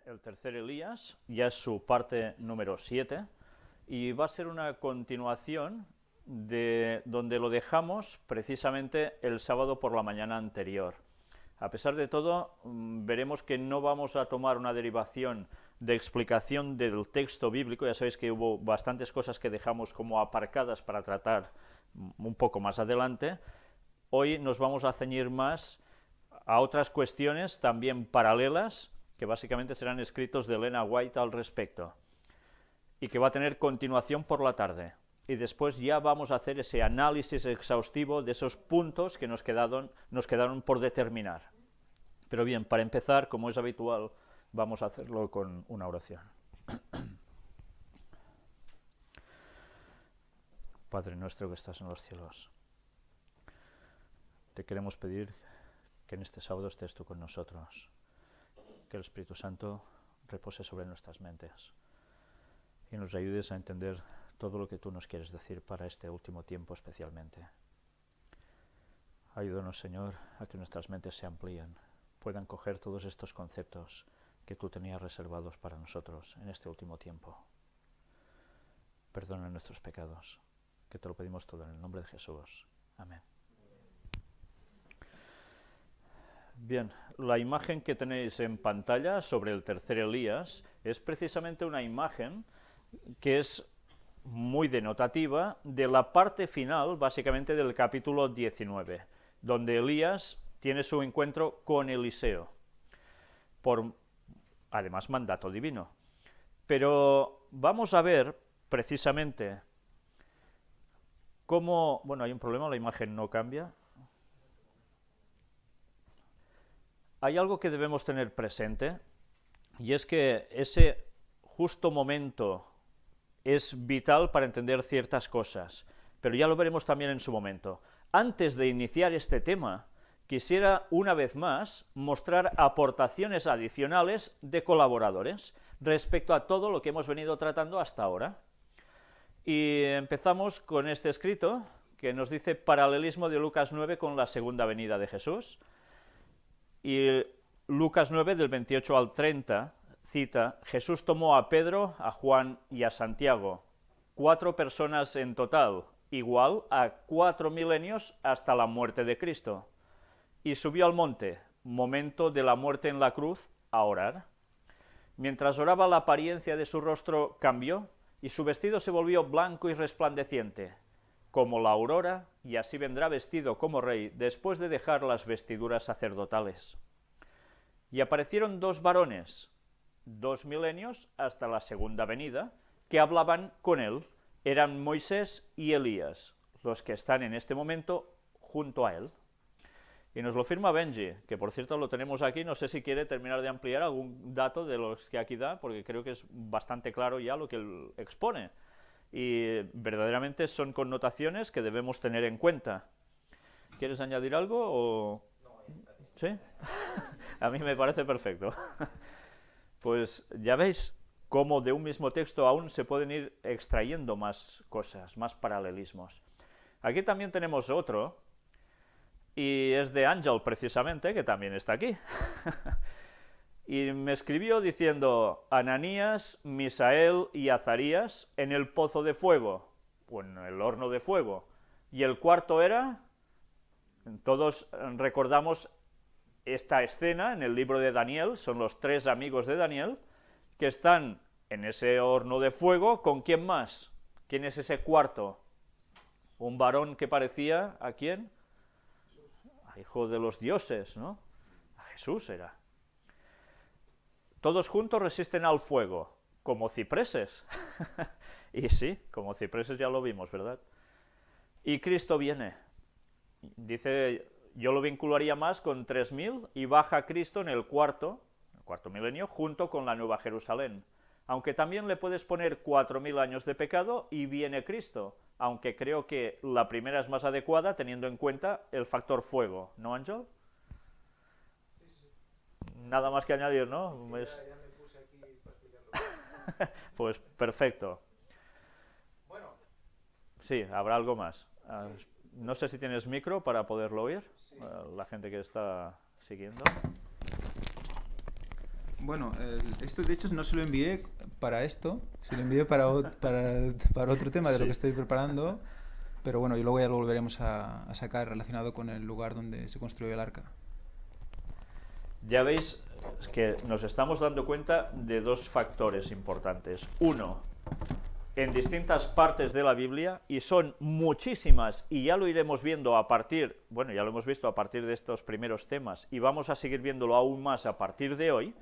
el tercer Elías, ya es su parte número 7, y va a ser una continuación de donde lo dejamos precisamente el sábado por la mañana anterior. A pesar de todo, veremos que no vamos a tomar una derivación de explicación del texto bíblico. Ya sabéis que hubo bastantes cosas que dejamos como aparcadas para tratar un poco más adelante. Hoy nos vamos a ceñir más a otras cuestiones también paralelas, que básicamente serán escritos de Elena White al respecto, y que va a tener continuación por la tarde. Y después ya vamos a hacer ese análisis exhaustivo de esos puntos que nos quedaron por determinar. Pero bien, para empezar, como es habitual, vamos a hacerlo con una oración. Padre nuestro que estás en los cielos, te queremos pedir que en este sábado estés tú con nosotros, que el Espíritu Santo repose sobre nuestras mentes y nos ayudes a entender todo lo que tú nos quieres decir para este último tiempo especialmente. Ayúdanos, Señor, a que nuestras mentes se amplíen, puedan coger todos estos conceptos que tú tenías reservados para nosotros en este último tiempo. Perdona nuestros pecados, que te lo pedimos todo en el nombre de Jesús. Amén. Bien, la imagen que tenéis en pantalla sobre el tercer Elías es precisamente una imagen que es muy denotativa de la parte final, básicamente del capítulo 19, donde Elías tiene su encuentro con Eliseo, por, además, mandato divino. Pero vamos a ver precisamente cómo... Bueno, hay un problema, la imagen no cambia. Hay algo que debemos tener presente, y es que ese justo momento es vital para entender ciertas cosas, pero ya lo veremos también en su momento. Antes de iniciar este tema, quisiera una vez más mostrar aportaciones adicionales de colaboradores respecto a todo lo que hemos venido tratando hasta ahora. Y empezamos con este escrito que nos dice paralelismo de Lucas 9 con la segunda venida de Jesús. Y Lucas 9 del 28 al 30 cita: Jesús tomó a Pedro, a Juan y a Santiago, 4 personas en total, igual a 4 milenios hasta la muerte de Cristo, y subió al monte, momento de la muerte en la cruz, a orar. Mientras oraba, la apariencia de su rostro cambió, y su vestido se volvió blanco y resplandeciente, como la aurora, y así vendrá vestido como rey, después de dejar las vestiduras sacerdotales. Y aparecieron 2 varones, 2 milenios hasta la segunda venida, que hablaban con él. Eran Moisés y Elías, los que están en este momento junto a él. Y nos lo firma Benji, que por cierto lo tenemos aquí. No sé si quiere terminar de ampliar algún dato de los que aquí da, porque creo que es bastante claro ya lo que él expone. Y verdaderamente son connotaciones que debemos tener en cuenta. ¿Quieres añadir algo o...? ¿Sí? A mí me parece perfecto. Pues ya veis cómo de un mismo texto aún se pueden ir extrayendo más cosas, más paralelismos. Aquí también tenemos otro, y es de Ángel precisamente, que también está aquí. Y me escribió diciendo: Ananías, Misael y Azarías en el pozo de fuego, o en el horno de fuego. Y el cuarto era... Todos recordamos esta escena en el libro de Daniel, son los 3 amigos de Daniel, que están en ese horno de fuego. ¿Con quién más? ¿Quién es ese cuarto? Un varón que parecía, ¿a quién? A hijo de los dioses, ¿no? A Jesús era. Todos juntos resisten al fuego, como cipreses. Y sí, como cipreses ya lo vimos, ¿verdad? Y Cristo viene. Dice, yo lo vincularía más con 3000, y baja Cristo en el cuarto milenio, junto con la Nueva Jerusalén. Aunque también le puedes poner 4000 años de pecado y viene Cristo, aunque creo que la primera es más adecuada teniendo en cuenta el factor fuego, ¿no, Ángel? Nada más que añadir, ¿no? Ya me puse aquí para explicarlo. Pues perfecto. Bueno, Sí, habrá algo más. Sí. No sé si tienes micro para poderlo oír, Sí. la gente que está siguiendo. Bueno, esto de hecho no se lo envié para esto, se lo envié para otro tema de lo Sí. que estoy preparando, pero bueno, y luego ya lo volveremos a sacar relacionado con el lugar donde se construyó el arca. Ya veis que nos estamos dando cuenta de dos factores importantes. Uno, en distintas partes de la Biblia, y son muchísimas, y ya lo iremos viendo a partir, bueno, ya lo hemos visto a partir de estos primeros temas, y vamos a seguir viéndolo aún más a partir de hoy,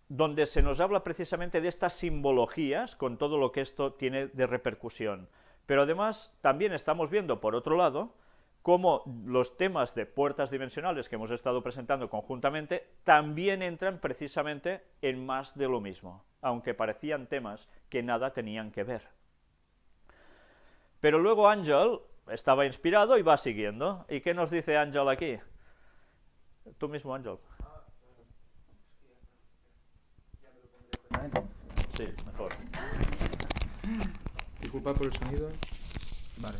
donde se nos habla precisamente de estas simbologías con todo lo que esto tiene de repercusión. Pero además también estamos viendo, por otro lado, cómo los temas de puertas dimensionales que hemos estado presentando conjuntamente también entran precisamente en más de lo mismo, aunque parecían temas que nada tenían que ver. Pero luego Ángel estaba inspirado y va siguiendo. ¿Y qué nos dice Ángel aquí? Tú mismo, Ángel. Sí, mejor. Disculpa por el sonido. Vale.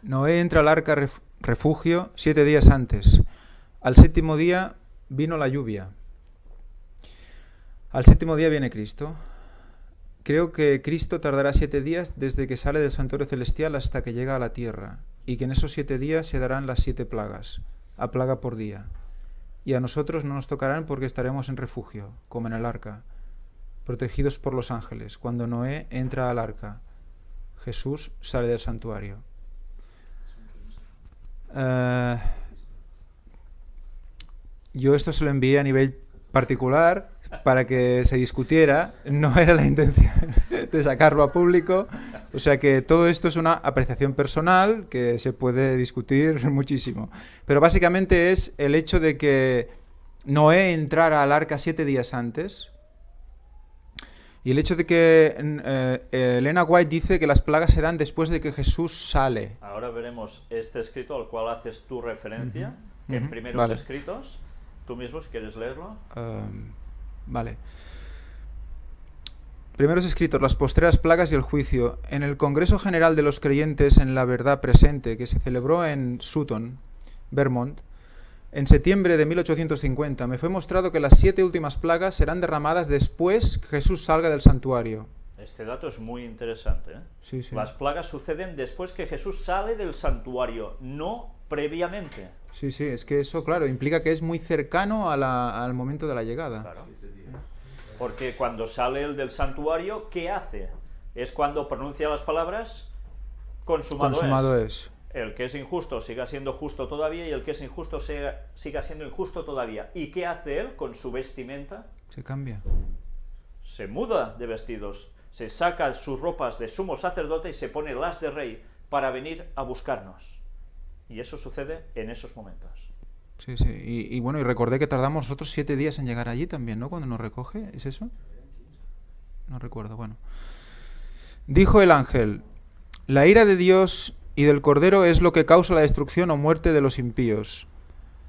Noé entra al arca refugio 7 días antes. Al 7º día vino la lluvia. Al 7º día viene Cristo. Creo que Cristo tardará 7 días desde que sale del santuario celestial hasta que llega a la tierra, y que en esos 7 días se darán las 7 plagas, a plaga por día. Y a nosotros no nos tocarán porque estaremos en refugio, como en el arca, protegidos por los ángeles. Cuando Noé entra al arca, Jesús sale del santuario. Yo esto se lo envié a nivel particular para que se discutiera, no era la intención de sacarlo a público, o sea que todo esto es una apreciación personal que se puede discutir muchísimo, pero básicamente es el hecho de que Noé entrara al arca 7 días antes, y el hecho de que Elena White dice que las plagas se dan después de que Jesús sale. Ahora veremos este escrito al cual haces tu referencia en primeros vale. escritos. Tú mismo, si quieres leerlo. Vale. Primeros escritos, las postreras plagas y el juicio. En el Congreso General de los Creyentes en la Verdad Presente, que se celebró en Sutton, Vermont, en septiembre de 1850, me fue mostrado que las 7 últimas plagas serán derramadas después que Jesús salga del santuario. Este dato es muy interesante, ¿eh? Sí, sí. Las plagas suceden después que Jesús sale del santuario, no previamente. Sí, sí, es que eso, claro, implica que es muy cercano al momento de la llegada. Claro. Porque cuando sale él del santuario, ¿qué hace? Es cuando pronuncia las palabras consumado es. El que es injusto siga siendo justo todavía y el que es injusto siga siendo injusto todavía. ¿Y qué hace él con su vestimenta? Se cambia. Se muda de vestidos, se saca sus ropas de sumo sacerdote y se pone las de rey para venir a buscarnos. Y eso sucede en esos momentos. Sí, sí. Y bueno, y recordé que tardamos nosotros 7 días en llegar allí también, ¿no? Cuando nos recoge, ¿es eso? No recuerdo, bueno. Dijo el ángel: la ira de Dios y del Cordero es lo que causa la destrucción o muerte de los impíos.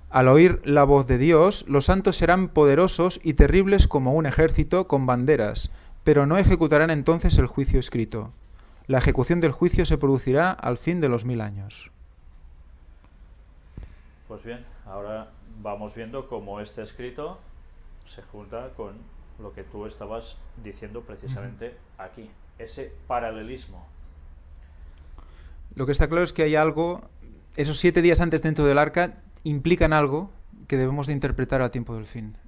Al oír la voz de Dios, los santos serán poderosos y terribles como un ejército con banderas, pero no ejecutarán entonces el juicio escrito. La ejecución del juicio se producirá al fin de los 1000 años. Pues bien, ahora vamos viendo cómo este escrito se junta con lo que tú estabas diciendo precisamente aquí, ese paralelismo. Lo que está claro es que hay algo, esos 7 días antes dentro del arca implican algo que debemos de interpretar al tiempo del fin.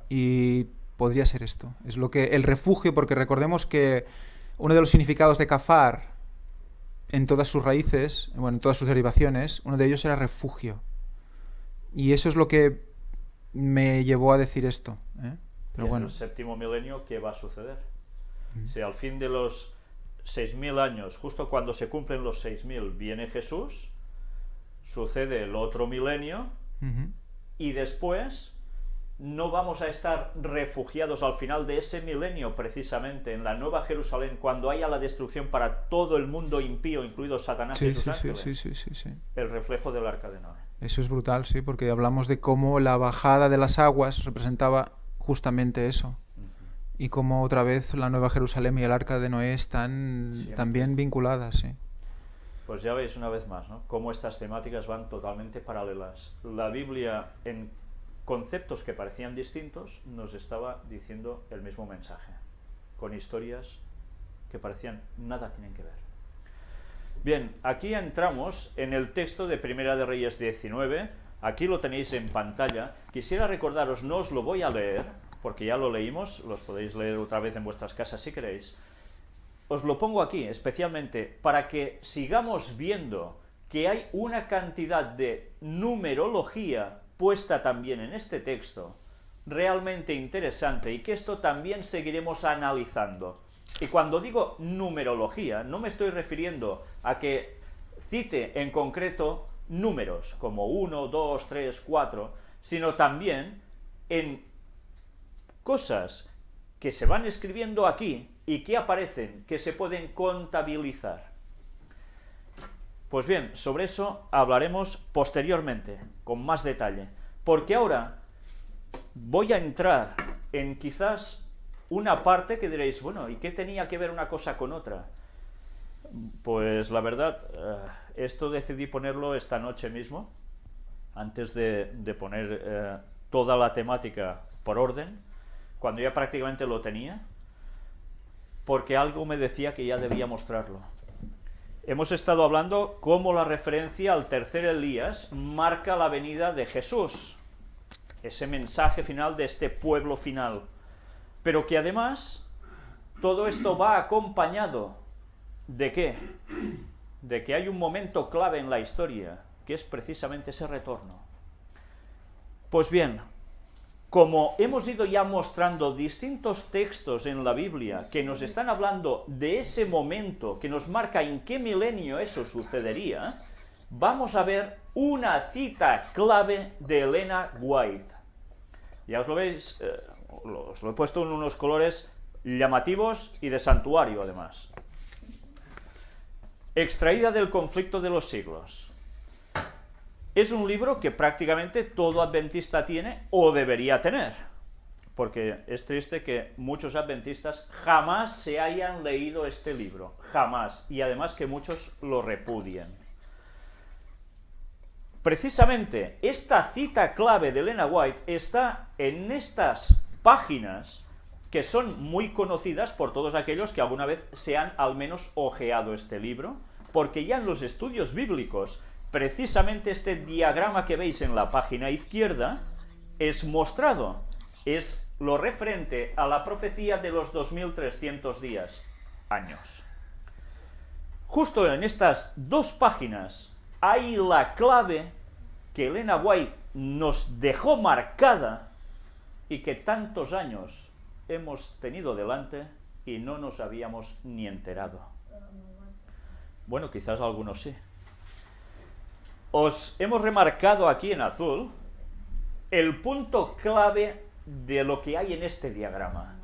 Y podría ser esto. Es lo que el refugio, porque recordemos que uno de los significados de kafar en todas sus raíces, bueno, en todas sus derivaciones, uno de ellos era refugio. Y eso es lo que me llevó a decir esto, ¿eh? Pero en bueno. el séptimo milenio, ¿qué va a suceder? Si al fin de los 6000 años, justo cuando se cumplen los 6000, viene Jesús, sucede el otro milenio, y después no vamos a estar refugiados al final de ese milenio, precisamente en la Nueva Jerusalén, cuando haya la destrucción para todo el mundo impío, incluido Satanás y sus ángeles. Sí. El reflejo del arca de Noé. Eso es brutal, sí, porque hablamos de cómo la bajada de las aguas representaba justamente eso. Y cómo otra vez la Nueva Jerusalén y el arca de Noé están también vinculadas, sí. Pues ya veis una vez más, ¿no?, cómo estas temáticas van totalmente paralelas. La Biblia conceptos que parecían distintos, nos estaba diciendo el mismo mensaje, con historias que parecían nada tienen que ver. Bien, aquí entramos en el texto de Primera de Reyes 19, aquí lo tenéis en pantalla. Quisiera recordaros, no os lo voy a leer, porque ya lo leímos, los podéis leer otra vez en vuestras casas si queréis. Os lo pongo aquí especialmente para que sigamos viendo que hay una cantidad de numerología puesta también en este texto, realmente interesante, y que esto también seguiremos analizando. Y cuando digo numerología, no me estoy refiriendo a que cite en concreto números como 1, 2, 3, 4, sino también en cosas que se van escribiendo aquí y que aparecen, que se pueden contabilizar. Pues bien, sobre eso hablaremos posteriormente, con más detalle, porque ahora voy a entrar en quizás una parte que diréis, bueno, ¿y qué tenía que ver una cosa con otra? Pues la verdad, esto decidí ponerlo esta noche mismo, antes de poner toda la temática por orden, cuando ya prácticamente lo tenía, porque algo me decía que ya debía mostrarlo. Hemos estado hablando cómo la referencia al tercer Elías marca la venida de Jesús, ese mensaje final de este pueblo final, pero que además todo esto va acompañado ¿de qué? De que hay un momento clave en la historia, que es precisamente ese retorno. Pues bien, como hemos ido ya mostrando distintos textos en la Biblia que nos están hablando de ese momento, que nos marca en qué milenio eso sucedería, vamos a ver una cita clave de Elena White. Ya os lo veis, os lo he puesto en unos colores llamativos y de santuario además. Extraída del Conflicto de los Siglos. Es un libro que prácticamente todo adventista tiene o debería tener, porque es triste que muchos adventistas jamás se hayan leído este libro, jamás, y además que muchos lo repudien. Precisamente esta cita clave de Elena White está en estas páginas que son muy conocidas por todos aquellos que alguna vez se han al menos ojeado este libro, porque ya en los estudios bíblicos, precisamente este diagrama que veis en la página izquierda es mostrado, es lo referente a la profecía de los 2300 días, años. Justo en estas dos páginas hay la clave que Elena White nos dejó marcada y que tantos años hemos tenido delante y no nos habíamos ni enterado. Bueno, quizás algunos sí. Os hemos remarcado aquí en azul el punto clave de lo que hay en este diagrama.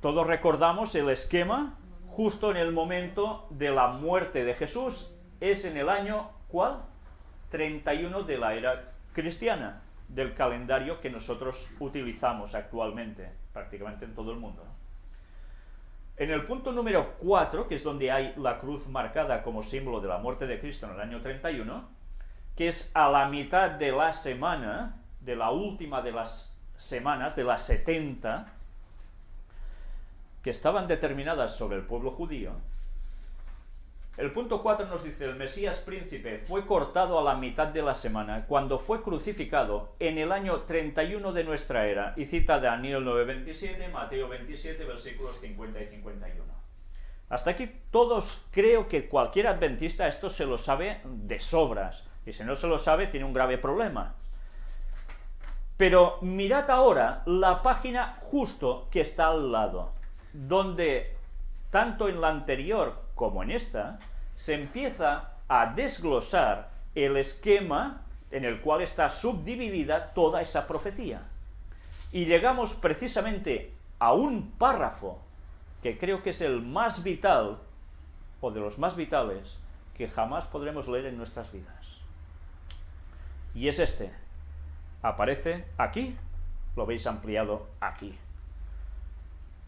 Todos recordamos el esquema justo en el momento de la muerte de Jesús. Es en el año, ¿cuál? 31 de la era cristiana, del calendario que nosotros utilizamos actualmente, prácticamente en todo el mundo. En el punto número 4, que es donde hay la cruz marcada como símbolo de la muerte de Cristo en el año 31, que es a la mitad de la semana, de la última de las semanas, de las 70, que estaban determinadas sobre el pueblo judío. El punto 4 nos dice, el Mesías príncipe fue cortado a la mitad de la semana cuando fue crucificado en el año 31 de nuestra era, y cita Daniel 9:27, Mateo 27, versículos 50 y 51. Hasta aquí todos, creo que cualquier adventista esto se lo sabe de sobras, y si no se lo sabe tiene un grave problema. Pero mirad ahora la página justo que está al lado, donde tanto en la anterior como en esta, se empieza a desglosar el esquema en el cual está subdividida toda esa profecía. Y llegamos precisamente a un párrafo que creo que es el más vital, o de los más vitales, que jamás podremos leer en nuestras vidas. Y es este. Aparece aquí, lo veis ampliado aquí.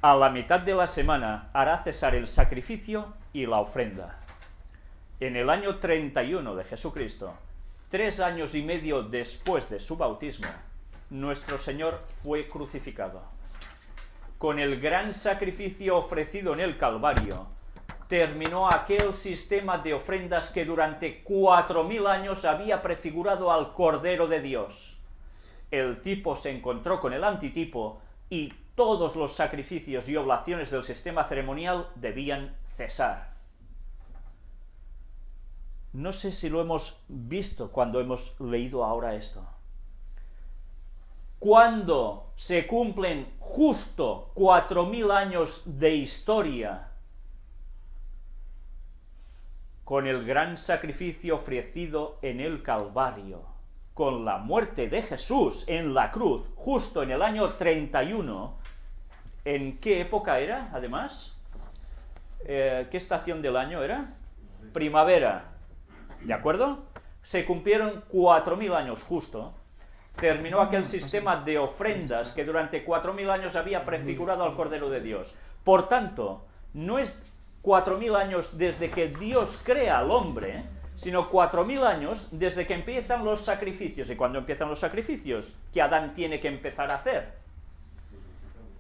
A la mitad de la semana hará cesar el sacrificio y la ofrenda. En el año 31 de Jesucristo, 3 años y medio después de su bautismo, nuestro Señor fue crucificado. Con el gran sacrificio ofrecido en el Calvario, terminó aquel sistema de ofrendas que durante 4000 años había prefigurado al Cordero de Dios. El tipo se encontró con el antitipo y todos los sacrificios y oblaciones del sistema ceremonial debían cesar. No sé si lo hemos visto cuando hemos leído ahora esto. Cuando se cumplen justo 4000 años de historia con el gran sacrificio ofrecido en el Calvario, con la muerte de Jesús en la cruz, justo en el año 31, ¿en qué época era, además? ¿Qué estación del año era? Primavera, ¿de acuerdo? Se cumplieron 4000 años justo. Terminó aquel sistema de ofrendas que durante 4000 años había prefigurado al Cordero de Dios. Por tanto, no es 4000 años desde que Dios crea al hombre, sino 4000 años desde que empiezan los sacrificios. ¿Y cuando empiezan los sacrificios? ¿Qué Adán tiene que empezar a hacer?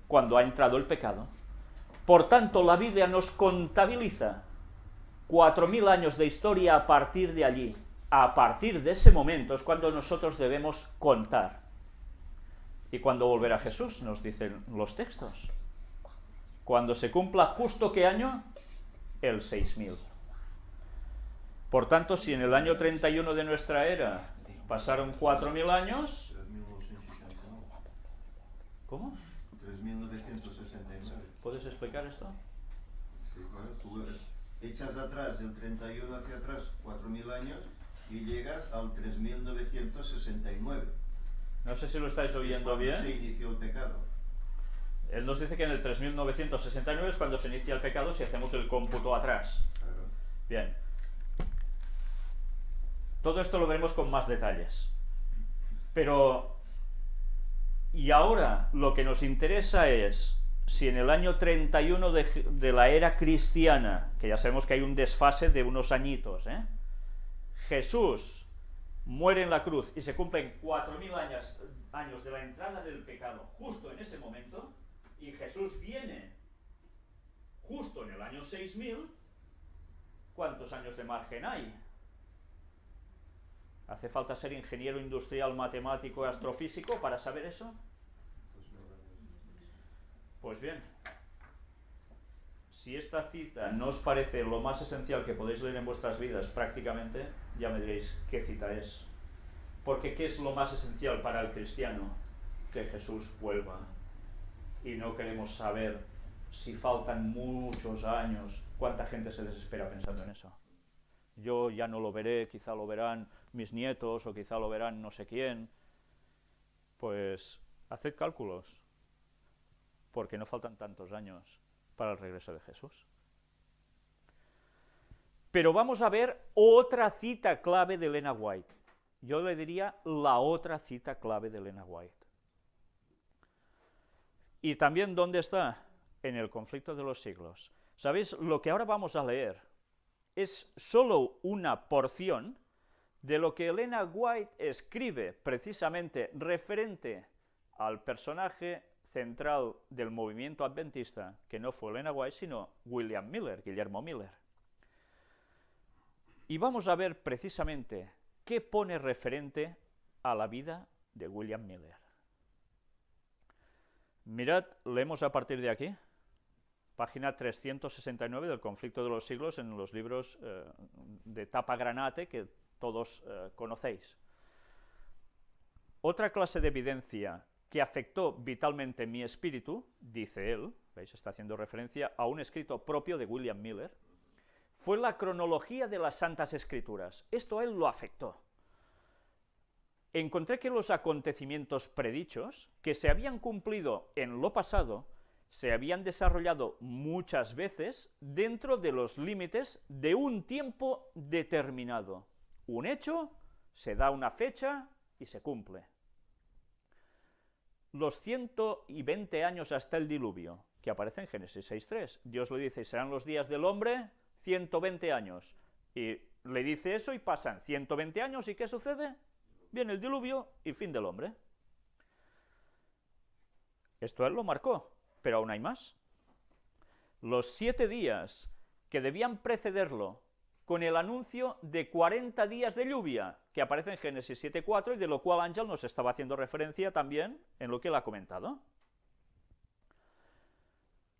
Cuando ha entrado el pecado. Por tanto, la Biblia nos contabiliza 4000 años de historia a partir de allí. A partir de ese momento es cuando nosotros debemos contar. ¿Y cuando volverá Jesús? Nos dicen los textos. Cuando se cumpla justo ¿qué año? El 6000. Por tanto, si en el año 31 de nuestra era pasaron 4000 años... ¿Cómo? 3969. ¿Puedes explicar esto? Sí, bueno, tú echas atrás el 31 hacia atrás 4000 años y llegas al 3969. No sé si lo estáis oyendo Es bien. cuando se inició el pecado. Él nos dice que en el 3969 es cuando se inicia el pecado si hacemos el cómputo atrás. Claro. Bien. Todo esto lo veremos con más detalles. Pero... Y ahora lo que nos interesa es si en el año 31 de la era cristiana, que ya sabemos que hay un desfase de unos añitos, Jesús muere en la cruz y se cumplen 4000 años de la entrada del pecado justo en ese momento, y Jesús viene justo en el año 6000, ¿cuántos años de margen hay? ¿Hace falta ser ingeniero industrial, matemático, astrofísico para saber eso? Pues bien, si esta cita no os parece lo más esencial que podéis leer en vuestras vidas prácticamente, ya me diréis qué cita es. Porque ¿qué es lo más esencial para el cristiano? Que Jesús vuelva. Y no queremos saber si faltan muchos años. ¿Cuánta gente se desespera pensando en eso? Yo ya no lo veré, quizá lo verán mis nietos o quizá lo verán no sé quién. Pues haced cálculos, porque no faltan tantos años para el regreso de Jesús. Pero vamos a ver otra cita clave de Elena White. Yo le diría la otra cita clave de Elena White. Y también, ¿dónde está? En el Conflicto de los Siglos. ¿Sabéis? Lo que ahora vamos a leer es solo una porción de lo que Elena White escribe precisamente referente al personaje central del movimiento adventista, que no fue Elena White, sino William Miller, Guillermo Miller. Y vamos a ver precisamente qué pone referente a la vida de William Miller. Mirad, leemos a partir de aquí, página 369 del Conflicto de los Siglos en los libros de tapa granate que todos conocéis. Otra clase de evidencia que afectó vitalmente mi espíritu, dice él, ¿veis? Está haciendo referencia a un escrito propio de William Miller, fue la cronología de las Santas Escrituras. Esto a él lo afectó. Encontré que los acontecimientos predichos, que se habían cumplido en lo pasado, se habían desarrollado muchas veces dentro de los límites de un tiempo determinado. Un hecho, se da una fecha y se cumple. Los 120 años hasta el diluvio, que aparece en Génesis 6.3. Dios le dice, serán los días del hombre 120 años. Y le dice eso y pasan 120 años, ¿y qué sucede? Viene el diluvio y fin del hombre. Esto él lo marcó, pero aún hay más. Los 7 días que debían precederlo con el anuncio de 40 días de lluvia, que aparece en Génesis 7:4, y de lo cual Ángel nos estaba haciendo referencia también en lo que él ha comentado.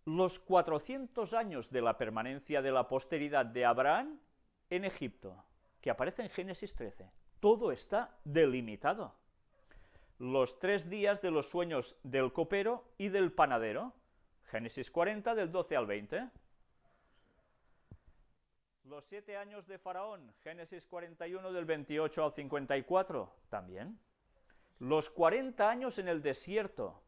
Los 400 años de la permanencia de la posteridad de Abraham en Egipto, que aparece en Génesis 13. Todo está delimitado. Los 3 días de los sueños del copero y del panadero, Génesis 40, del 12 al 20. Los 7 años de Faraón, Génesis 41, del 28 al 54, también. Los 40 años en el desierto,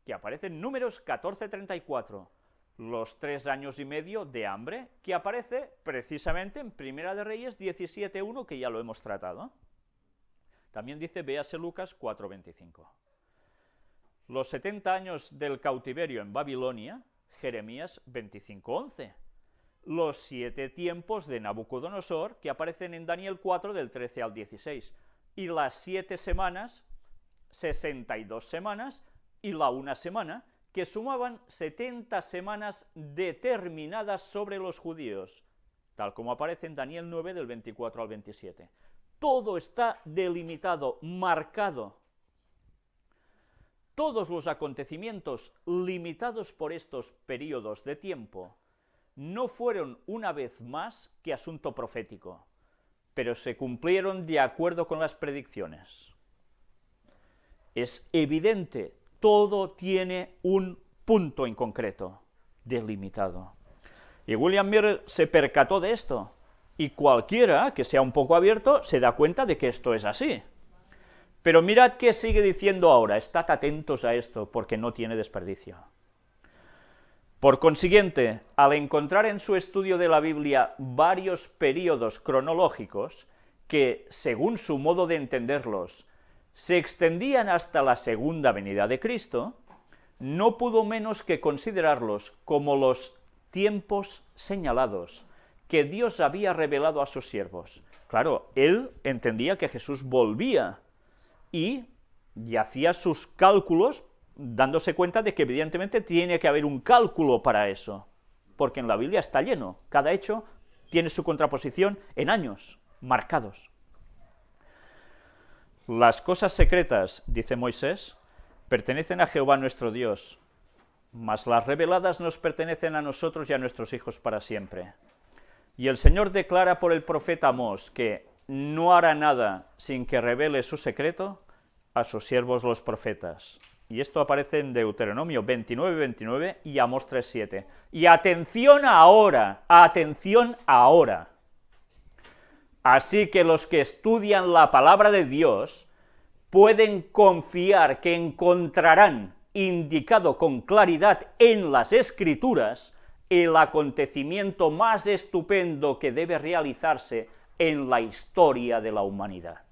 que aparecen en Números 14:34. Los 3 años y medio de hambre, que aparece precisamente en Primera de Reyes 17:1, que ya lo hemos tratado. También dice, véase Lucas 4:25. Los 70 años del cautiverio en Babilonia, Jeremías 25:11. Los 7 tiempos de Nabucodonosor, que aparecen en Daniel 4, del 13 al 16. Y las 7 semanas, 62 semanas, y la 1 semana, que sumaban 70 semanas determinadas sobre los judíos, tal como aparece en Daniel 9, del 24 al 27. Todo está delimitado, marcado. Todos los acontecimientos limitados por estos periodos de tiempo no fueron una vez más que asunto profético, pero se cumplieron de acuerdo con las predicciones. Es evidente, todo tiene un punto en concreto, delimitado. Y William Miller se percató de esto, y cualquiera que sea un poco abierto se da cuenta de que esto es así. Pero mirad qué sigue diciendo ahora, estad atentos a esto, porque no tiene desperdicio. Por consiguiente, al encontrar en su estudio de la Biblia varios períodos cronológicos que, según su modo de entenderlos, se extendían hasta la segunda venida de Cristo, no pudo menos que considerarlos como los tiempos señalados que Dios había revelado a sus siervos. Claro, él entendía que Jesús volvía y hacía sus cálculos dándose cuenta de que evidentemente tiene que haber un cálculo para eso, porque en la Biblia está lleno, cada hecho tiene su contraposición en años marcados. Las cosas secretas, dice Moisés, pertenecen a Jehová nuestro Dios, mas las reveladas nos pertenecen a nosotros y a nuestros hijos para siempre. Y el Señor declara por el profeta Amós que no hará nada sin que revele su secreto a sus siervos los profetas. Y esto aparece en Deuteronomio 29:29 y Amós 3:7. Y atención ahora, atención ahora. Así que los que estudian la palabra de Dios pueden confiar que encontrarán indicado con claridad en las Escrituras el acontecimiento más estupendo que debe realizarse en la historia de la humanidad.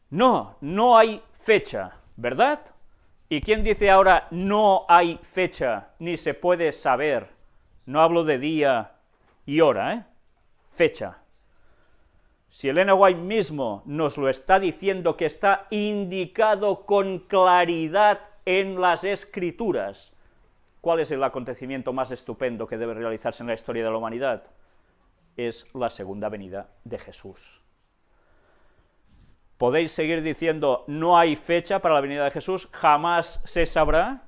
No hay fecha, ¿verdad? ¿Y quién dice ahora no hay fecha, ni se puede saber? No hablo de día y hora, fecha. Si Elena White mismo nos lo está diciendo que está indicado con claridad en las Escrituras, ¿cuál es el acontecimiento más estupendo que debe realizarse en la historia de la humanidad? Es la segunda venida de Jesús. ¿Podéis seguir diciendo no hay fecha para la venida de Jesús? ¿Jamás se sabrá?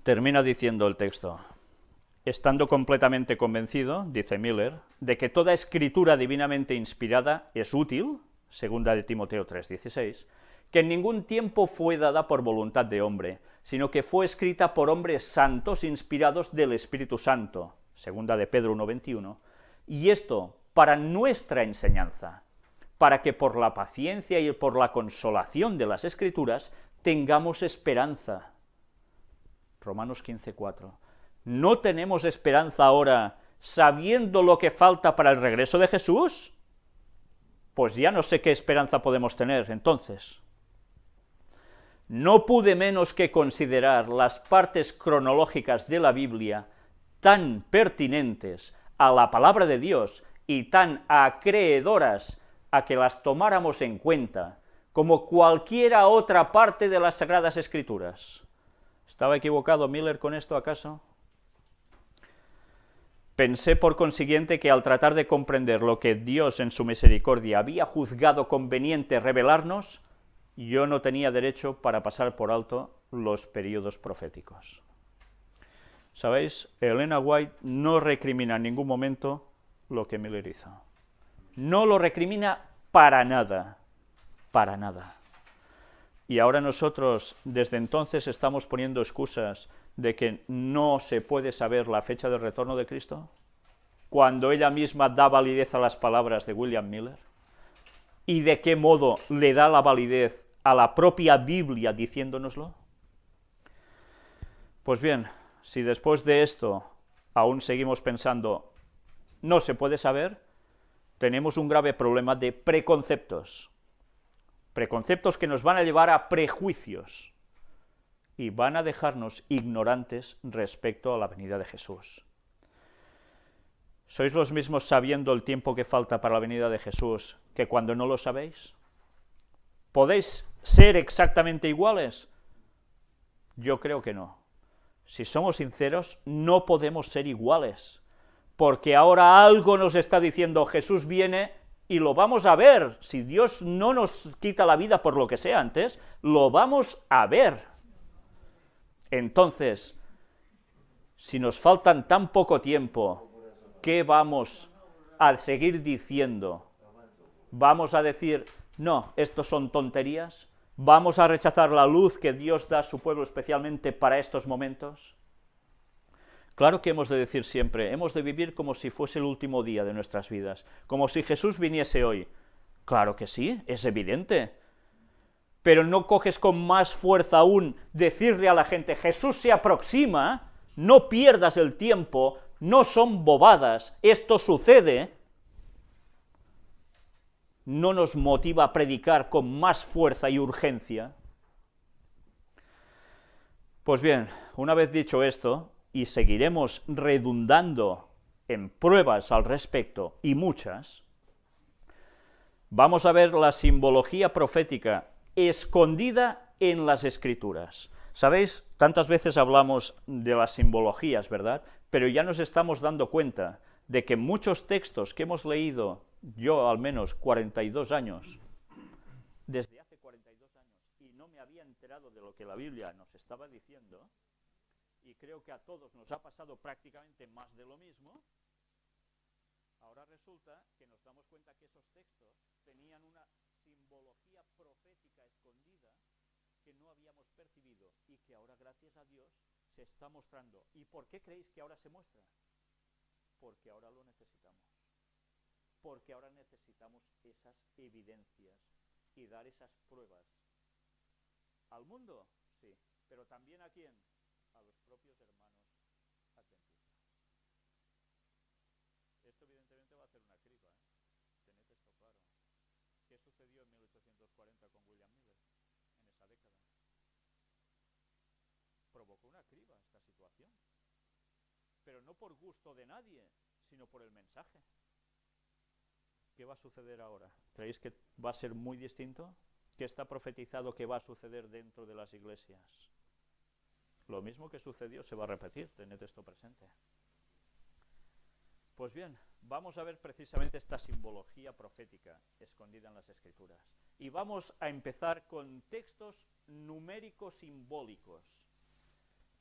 Termina diciendo el texto: estando completamente convencido, dice Miller, de que toda escritura divinamente inspirada es útil, segunda de Timoteo 3:16, que en ningún tiempo fue dada por voluntad de hombre, sino que fue escrita por hombres santos inspirados del Espíritu Santo, segunda de Pedro 1:21, y esto para nuestra enseñanza, para que por la paciencia y por la consolación de las Escrituras tengamos esperanza. Romanos 15:4. ¿No tenemos esperanza ahora sabiendo lo que falta para el regreso de Jesús? Pues ya no sé qué esperanza podemos tener entonces. No pude menos que considerar las partes cronológicas de la Biblia tan pertinentes a la palabra de Dios y tan acreedoras a que las tomáramos en cuenta, como cualquiera otra parte de las Sagradas Escrituras. ¿Estaba equivocado Miller con esto, acaso? Pensé, por consiguiente, que al tratar de comprender lo que Dios en su misericordia había juzgado conveniente revelarnos, yo no tenía derecho para pasar por alto los períodos proféticos. ¿Sabéis? Elena White no recrimina en ningún momento lo que Miller hizo. No lo recrimina para nada, para nada. Y ahora nosotros, desde entonces, estamos poniendo excusas de que no se puede saber la fecha del retorno de Cristo, cuando ella misma da validez a las palabras de William Miller. ¿Y de qué modo le da la validez a la propia Biblia diciéndonoslo? Pues bien, si después de esto aún seguimos pensando no se puede saber, tenemos un grave problema de preconceptos. Preconceptos que nos van a llevar a prejuicios y van a dejarnos ignorantes respecto a la venida de Jesús. ¿Sois los mismos sabiendo el tiempo que falta para la venida de Jesús que cuando no lo sabéis? ¿Podéis ser exactamente iguales? Yo creo que no. Si somos sinceros, no podemos ser iguales, porque ahora algo nos está diciendo Jesús viene y lo vamos a ver. Si Dios no nos quita la vida por lo que sea antes, lo vamos a ver. Entonces, si nos faltan tan poco tiempo, ¿qué vamos a seguir diciendo? ¿Vamos a decir, no, estos son tonterías? ¿Vamos a rechazar la luz que Dios da a su pueblo especialmente para estos momentos? Claro que hemos de decir siempre, hemos de vivir como si fuese el último día de nuestras vidas, como si Jesús viniese hoy. Claro que sí, es evidente. Pero no coges con más fuerza aún decirle a la gente, Jesús se aproxima, no pierdas el tiempo, no son bobadas, esto sucede. No nos motiva a predicar con más fuerza y urgencia. Pues bien, una vez dicho esto, y seguiremos redundando en pruebas al respecto, y muchas, vamos a ver la simbología profética escondida en las Escrituras. ¿Sabéis? Tantas veces hablamos de las simbologías, ¿verdad? Pero ya nos estamos dando cuenta de que muchos textos que hemos leído, yo al menos 42 años, desde hace 42 años, y no me había enterado de lo que la Biblia nos estaba diciendo, y creo que a todos nos ha pasado prácticamente más de lo mismo, ahora resulta que nos damos cuenta que esos textos tenían una simbología profética escondida que no habíamos percibido y que ahora, gracias a Dios, se está mostrando. ¿Y por qué creéis que ahora se muestra? Porque ahora lo necesitamos. Porque ahora necesitamos esas evidencias y dar esas pruebas. ¿Al mundo? Sí. ¿Pero también a quién? A los propios hermanos adventistas. Esto evidentemente va a hacer una criba, ¿eh? Tened esto claro. ¿Qué sucedió en 1840 con William Miller, en esa década? Provocó una criba esta situación. Pero no por gusto de nadie, sino por el mensaje. ¿Qué va a suceder ahora? ¿Creéis que va a ser muy distinto? ¿Qué está profetizado que va a suceder dentro de las iglesias? Lo mismo que sucedió se va a repetir, tened esto presente. Pues bien, vamos a ver precisamente esta simbología profética escondida en las Escrituras. Y vamos a empezar con textos numéricos simbólicos.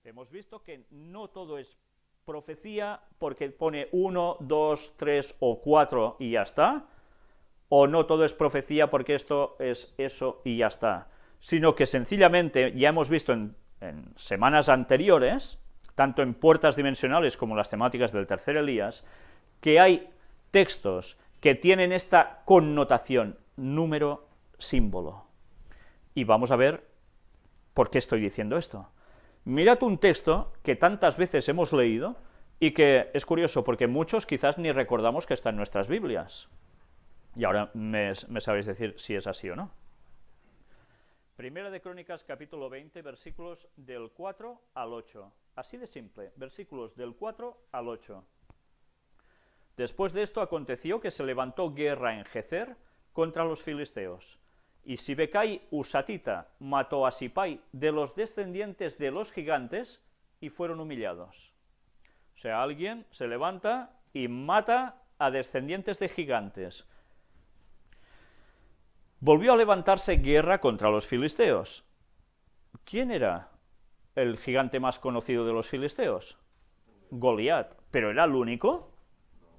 Hemos visto que no todo es profecía porque pone 1, 2, 3 o 4 y ya está, o no todo es profecía porque esto es eso y ya está, sino que sencillamente ya hemos visto en semanas anteriores, tanto en puertas dimensionales como en las temáticas del tercer Elías, que hay textos que tienen esta connotación número símbolo. Y vamos a ver por qué estoy diciendo esto. Mirad un texto que tantas veces hemos leído y que es curioso porque muchos quizás ni recordamos que está en nuestras Biblias. Y ahora me sabéis decir si es así o no. Primera de Crónicas, capítulo 20, versículos del 4 al 8. Así de simple, versículos del 4 al 8. Después de esto aconteció que se levantó guerra en Gezer contra los filisteos. Y Sibecai Usatita mató a Sipai de los descendientes de los gigantes y fueron humillados. O sea, alguien se levanta y mata a descendientes de gigantes. Volvió a levantarse guerra contra los filisteos. ¿Quién era el gigante más conocido de los filisteos? Goliat. ¿Pero era el único?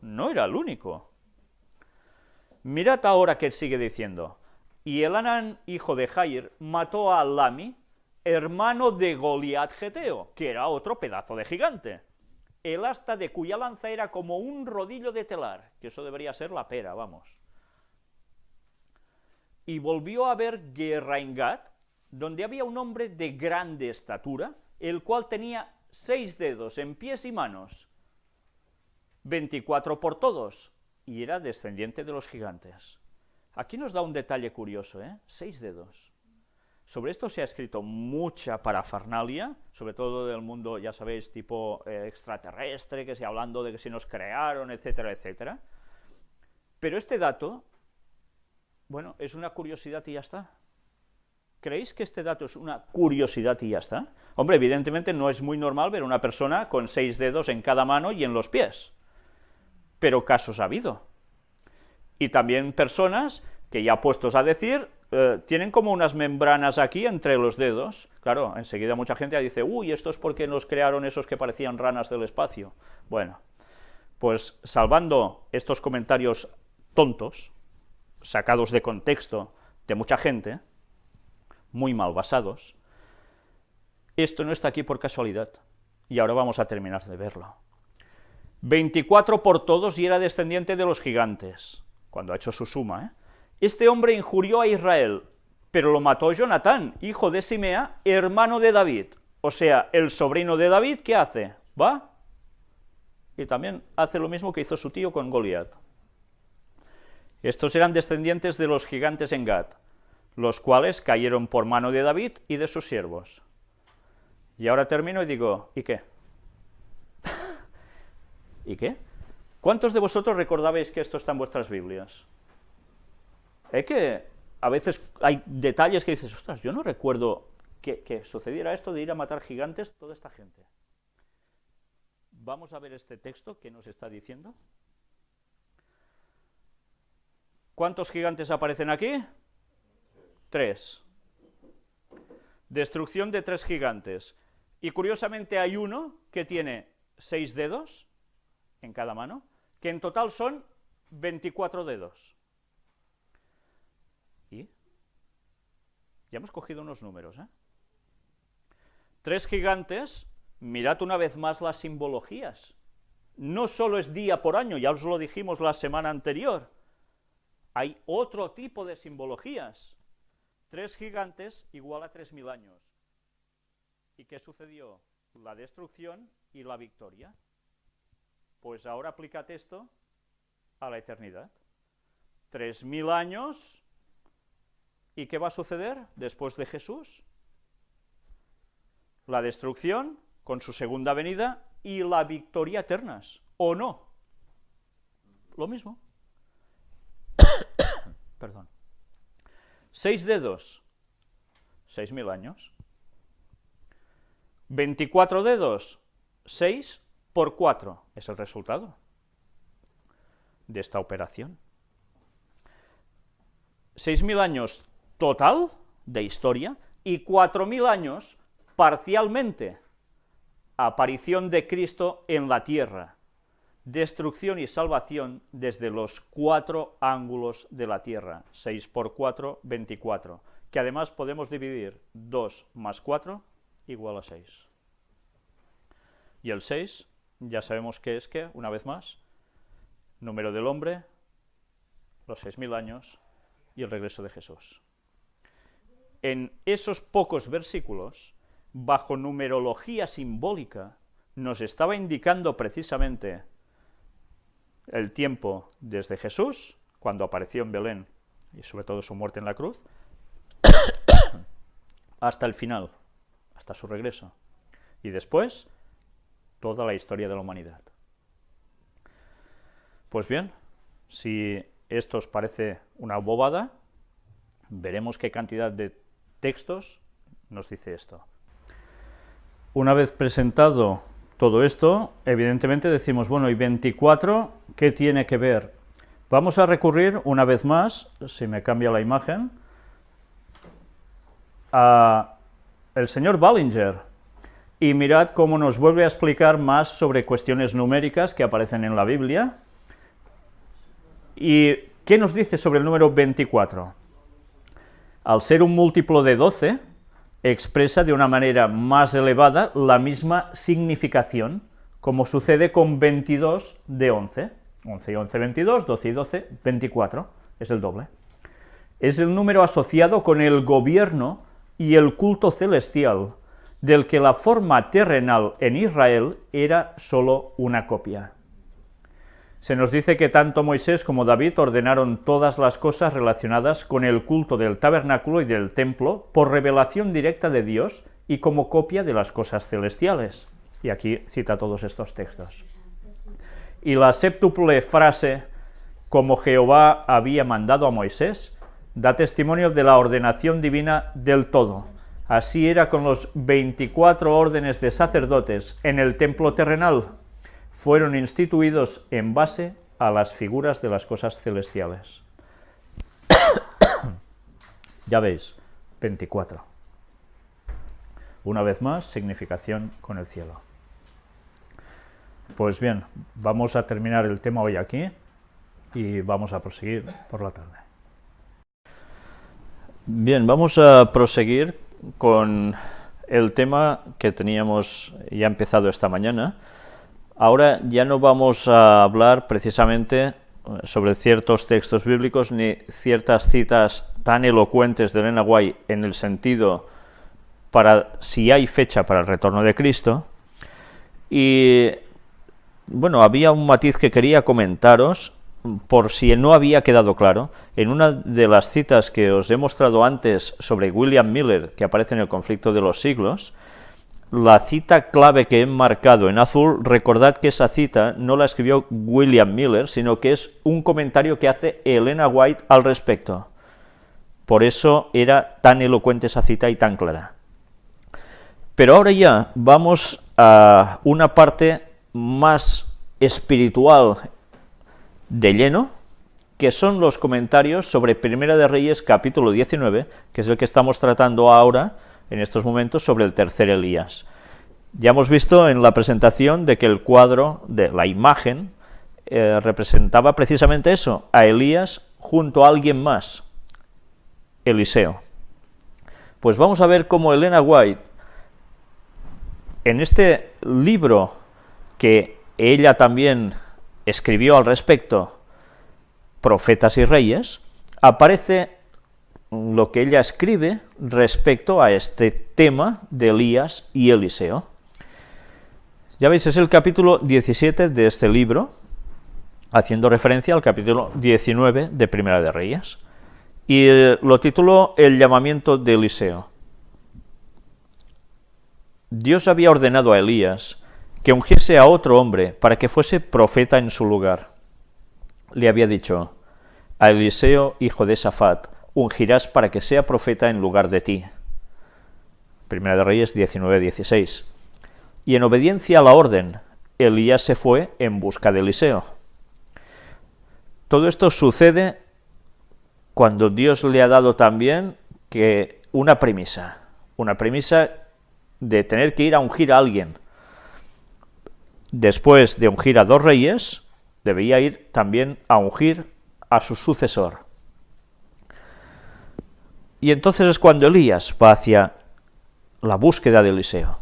No era el único. Mirad ahora que sigue diciendo. Y Elhanán, hijo de Jair, mató a Lami, hermano de Goliat geteo, que era otro pedazo de gigante. El asta de cuya lanza era como un rodillo de telar, que eso debería ser la pera, vamos. Y volvió a haber guerra en Gat, donde había un hombre de grande estatura, el cual tenía 6 dedos en pies y manos, 24 por todos, y era descendiente de los gigantes. Aquí nos da un detalle curioso, 6 dedos. Sobre esto se ha escrito mucha parafernalia, sobre todo del mundo, ya sabéis, tipo extraterrestre, que se hablando de que se nos crearon, etcétera, etcétera. Pero este dato, bueno, es una curiosidad y ya está. ¿Creéis que este dato es una curiosidad y ya está? Hombre, evidentemente no es muy normal ver una persona con 6 dedos en cada mano y en los pies. Pero casos ha habido. Y también personas que, ya puestos a decir, tienen como unas membranas aquí entre los dedos. Claro, enseguida mucha gente dice, uy, esto es porque nos crearon esos que parecían ranas del espacio. Bueno, pues salvando estos comentarios tontos, sacados de contexto de mucha gente, muy mal basados, esto no está aquí por casualidad. Y ahora vamos a terminar de verlo. 24 por todos y era descendiente de los gigantes, cuando ha hecho su suma, Este hombre injurió a Israel, pero lo mató Jonatán, hijo de Simea, hermano de David. O sea, el sobrino de David, ¿qué hace? Va y también hace lo mismo que hizo su tío con Goliat. Estos eran descendientes de los gigantes en Gat, los cuales cayeron por mano de David y de sus siervos. Y ahora termino y digo, ¿y qué? ¿Y qué? ¿Cuántos de vosotros recordabais que esto está en vuestras Biblias? Es que a veces hay detalles que dices, ostras, yo no recuerdo que sucediera esto de ir a matar gigantes toda esta gente. Vamos a ver este texto que nos está diciendo. ¿Cuántos gigantes aparecen aquí? 3. Destrucción de 3 gigantes. Y curiosamente hay uno que tiene 6 dedos en cada mano, que en total son 24 dedos. ¿Y? Ya hemos cogido unos números, 3 gigantes, mirad una vez más las simbologías. No solo es día por año, ya os lo dijimos la semana anterior. Hay otro tipo de simbologías. 3 gigantes igual a 3000 años. ¿Y qué sucedió? La destrucción y la victoria. Pues ahora aplicad esto a la eternidad. 3000 años, ¿y qué va a suceder después de Jesús? La destrucción con su segunda venida y la victoria eternas, ¿o no? Lo mismo. Perdón. 6 dedos, 6000 años. 24 dedos, 6 por 4 es el resultado de esta operación. 6000 años total de historia y 4000 años parcialmente aparición de Cristo en la tierra, destrucción y salvación desde los 4 ángulos de la tierra, 6 por 4, 24, que además podemos dividir 2 más 4 igual a 6. Y el 6, ya sabemos que es que, una vez más, número del hombre, los 6000 años y el regreso de Jesús. En esos pocos versículos, bajo numerología simbólica, nos estaba indicando precisamente el tiempo desde Jesús, cuando apareció en Belén, y sobre todo su muerte en la cruz, hasta el final, hasta su regreso. Y después, toda la historia de la humanidad. Pues bien, si esto os parece una bobada, Veremos qué cantidad de textos nos dice esto. Una vez presentado todo esto, evidentemente decimos, bueno, ¿y 24 qué tiene que ver? Vamos a recurrir una vez más, si me cambia la imagen, a el señor Ballinger, y mirad cómo nos vuelve a explicar más sobre cuestiones numéricas que aparecen en la Biblia. ¿Y qué nos dice sobre el número 24? Al ser un múltiplo de 12, expresa de una manera más elevada la misma significación, como sucede con 22 de 11. 11 y 11, 22, 12 y 12, 24, es el doble. Es el número asociado con el gobierno y el culto celestial, del que la forma terrenal en Israel era solo una copia. Se nos dice que tanto Moisés como David ordenaron todas las cosas relacionadas con el culto del tabernáculo y del templo por revelación directa de Dios y como copia de las cosas celestiales. Y aquí cita todos estos textos. Y la séptuple frase, como Jehová había mandado a Moisés, da testimonio de la ordenación divina del todo. Así era con los 24 órdenes de sacerdotes en el templo terrenal. Fueron instituidos en base a las figuras de las cosas celestiales. Ya veis, 24. Una vez más, significación con el cielo. Pues bien, vamos a terminar el tema hoy aquí y vamos a proseguir por la tarde. Bien, vamos a proseguir con el tema que teníamos ya empezado esta mañana. Ahora ya no vamos a hablar precisamente sobre ciertos textos bíblicos ni ciertas citas tan elocuentes de Elena White en el sentido para si hay fecha para el retorno de Cristo. Y bueno, había un matiz que quería comentaros por si no había quedado claro. En una de las citas que os he mostrado antes sobre William Miller, que aparece en el Conflicto de los Siglos, la cita clave que he marcado en azul, recordad que esa cita no la escribió William Miller, sino que es un comentario que hace Elena White al respecto. Por eso era tan elocuente esa cita y tan clara. Pero ahora ya vamos a una parte más espiritual de lleno, que son los comentarios sobre Primera de Reyes capítulo 19, que es el que estamos tratando ahora, en estos momentos, sobre el tercer Elías. Ya hemos visto en la presentación de que el cuadro, de la imagen, representaba precisamente eso, a Elías junto a alguien más, Eliseo. Pues vamos a ver cómo Elena White, en este libro que ella también escribió al respecto, Profetas y Reyes, aparece lo que ella escribe respecto a este tema de Elías y Eliseo. Ya veis, es el capítulo 17 de este libro, haciendo referencia al capítulo 19 de Primera de Reyes, y lo tituló El llamamiento de Eliseo. Dios había ordenado a Elías que ungiese a otro hombre para que fuese profeta en su lugar. Le había dicho: a Eliseo, hijo de Safat, ungirás para que sea profeta en lugar de ti. Primera de Reyes 19:16. Y en obediencia a la orden, Elías se fue en busca de Eliseo. Todo esto sucede cuando Dios le ha dado también que una premisa de tener que ir a ungir a alguien. Después de ungir a dos reyes, debía ir también a ungir a su sucesor. Y entonces es cuando Elías va hacia la búsqueda de Eliseo.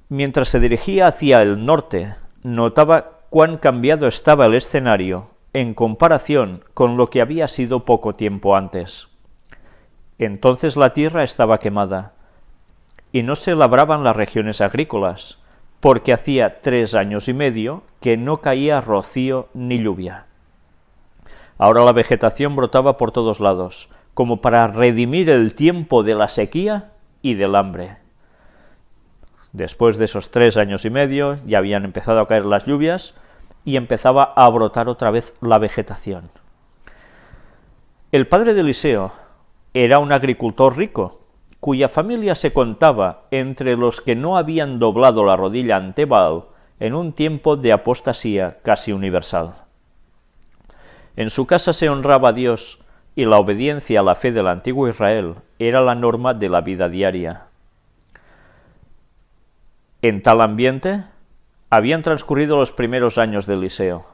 Mientras se dirigía hacia el norte, notaba cuán cambiado estaba el escenario en comparación con lo que había sido poco tiempo antes. Entonces la tierra estaba quemada, y no se labraban las regiones agrícolas, porque hacía 3 años y medio que no caía rocío ni lluvia. Ahora la vegetación brotaba por todos lados, como para redimir el tiempo de la sequía y del hambre. Después de esos 3 años y medio ya habían empezado a caer las lluvias y empezaba a brotar otra vez la vegetación. El padre de Eliseo era un agricultor rico, cuya familia se contaba entre los que no habían doblado la rodilla ante Baal en un tiempo de apostasía casi universal. En su casa se honraba a Dios y la obediencia a la fe del antiguo Israel era la norma de la vida diaria. En tal ambiente habían transcurrido los primeros años de Eliseo,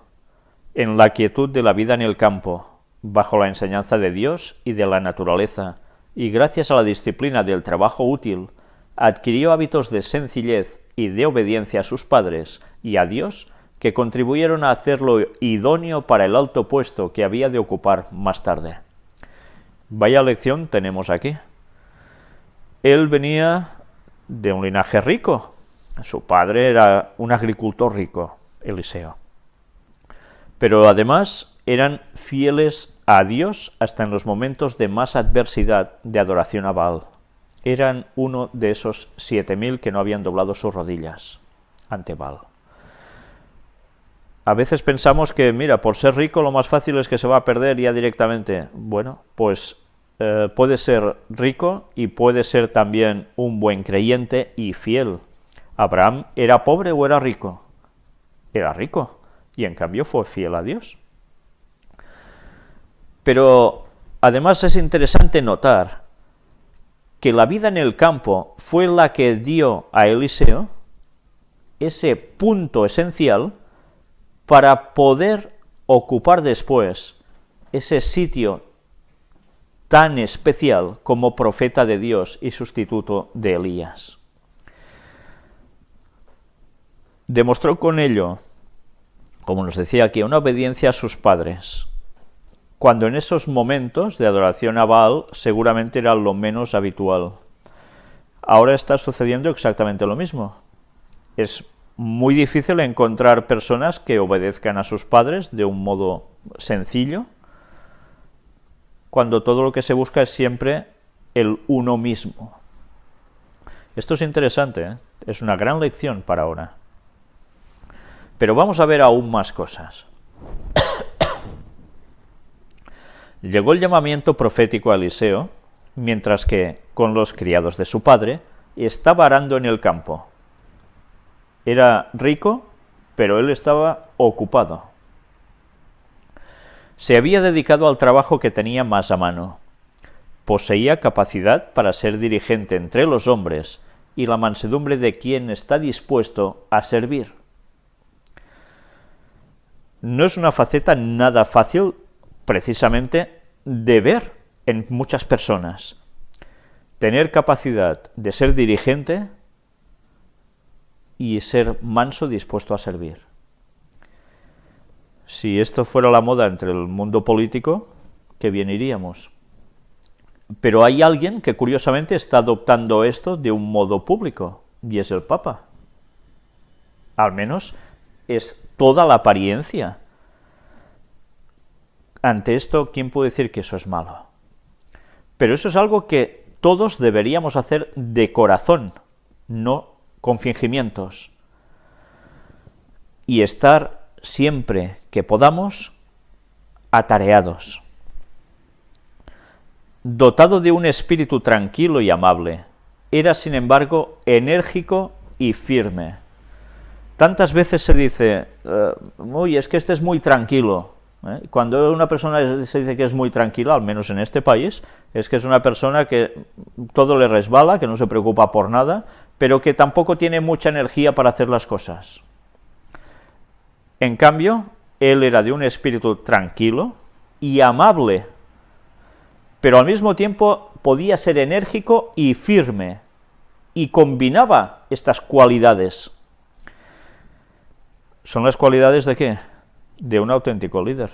en la quietud de la vida en el campo, bajo la enseñanza de Dios y de la naturaleza, y gracias a la disciplina del trabajo útil, adquirió hábitos de sencillez y de obediencia a sus padres y a Dios que contribuyeron a hacerlo idóneo para el alto puesto que había de ocupar más tarde. Vaya lección tenemos aquí. Él venía de un linaje rico. Su padre era un agricultor rico, Eliseo. Pero además eran fieles a Dios hasta en los momentos de más adversidad de adoración a Baal. Eran uno de esos 7.000 que no habían doblado sus rodillas ante Baal. A veces pensamos que, mira, por ser rico lo más fácil es que se va a perder ya directamente. Bueno, pues puede ser rico y puede ser también un buen creyente y fiel. ¿Abraham era pobre o era rico? Era rico, y en cambio fue fiel a Dios. Pero además es interesante notar que la vida en el campo fue la que dio a Eliseo ese punto esencial para poder ocupar después ese sitio tan especial como profeta de Dios y sustituto de Elías. Demostró con ello, como nos decía aquí, una obediencia a sus padres, cuando en esos momentos de adoración a Baal seguramente era lo menos habitual. Ahora está sucediendo exactamente lo mismo. Es muy difícil encontrar personas que obedezcan a sus padres de un modo sencillo, cuando todo lo que se busca es siempre el uno mismo. Esto es interesante, ¿eh? Es una gran lección para ahora. Pero vamos a ver aún más cosas. Llegó el llamamiento profético a Eliseo, mientras que, con los criados de su padre, estaba arando en el campo. Era rico, pero él estaba ocupado. Se había dedicado al trabajo que tenía más a mano. Poseía capacidad para ser dirigente entre los hombres y la mansedumbre de quien está dispuesto a servir. No es una faceta nada fácil, precisamente, de ver en muchas personas. Tener capacidad de ser dirigente y ser manso, dispuesto a servir. Si esto fuera la moda entre el mundo político, qué bien iríamos. Pero hay alguien que curiosamente está adoptando esto de un modo público, y es el Papa. Al menos es toda la apariencia. Ante esto, ¿quién puede decir que eso es malo? Pero eso es algo que todos deberíamos hacer de corazón, no con fingimientos. Y estar siempre que podamos atareados. Dotado de un espíritu tranquilo y amable, era sin embargo enérgico y firme. Tantas veces se dice, uy, es que este es muy tranquilo. Cuando una persona se dice que es muy tranquila, al menos en este país, es que es una persona que todo le resbala, que no se preocupa por nada, pero que tampoco tiene mucha energía para hacer las cosas. En cambio, él era de un espíritu tranquilo y amable, pero al mismo tiempo podía ser enérgico y firme, y combinaba estas cualidades. ¿Son las cualidades de qué? De un auténtico líder.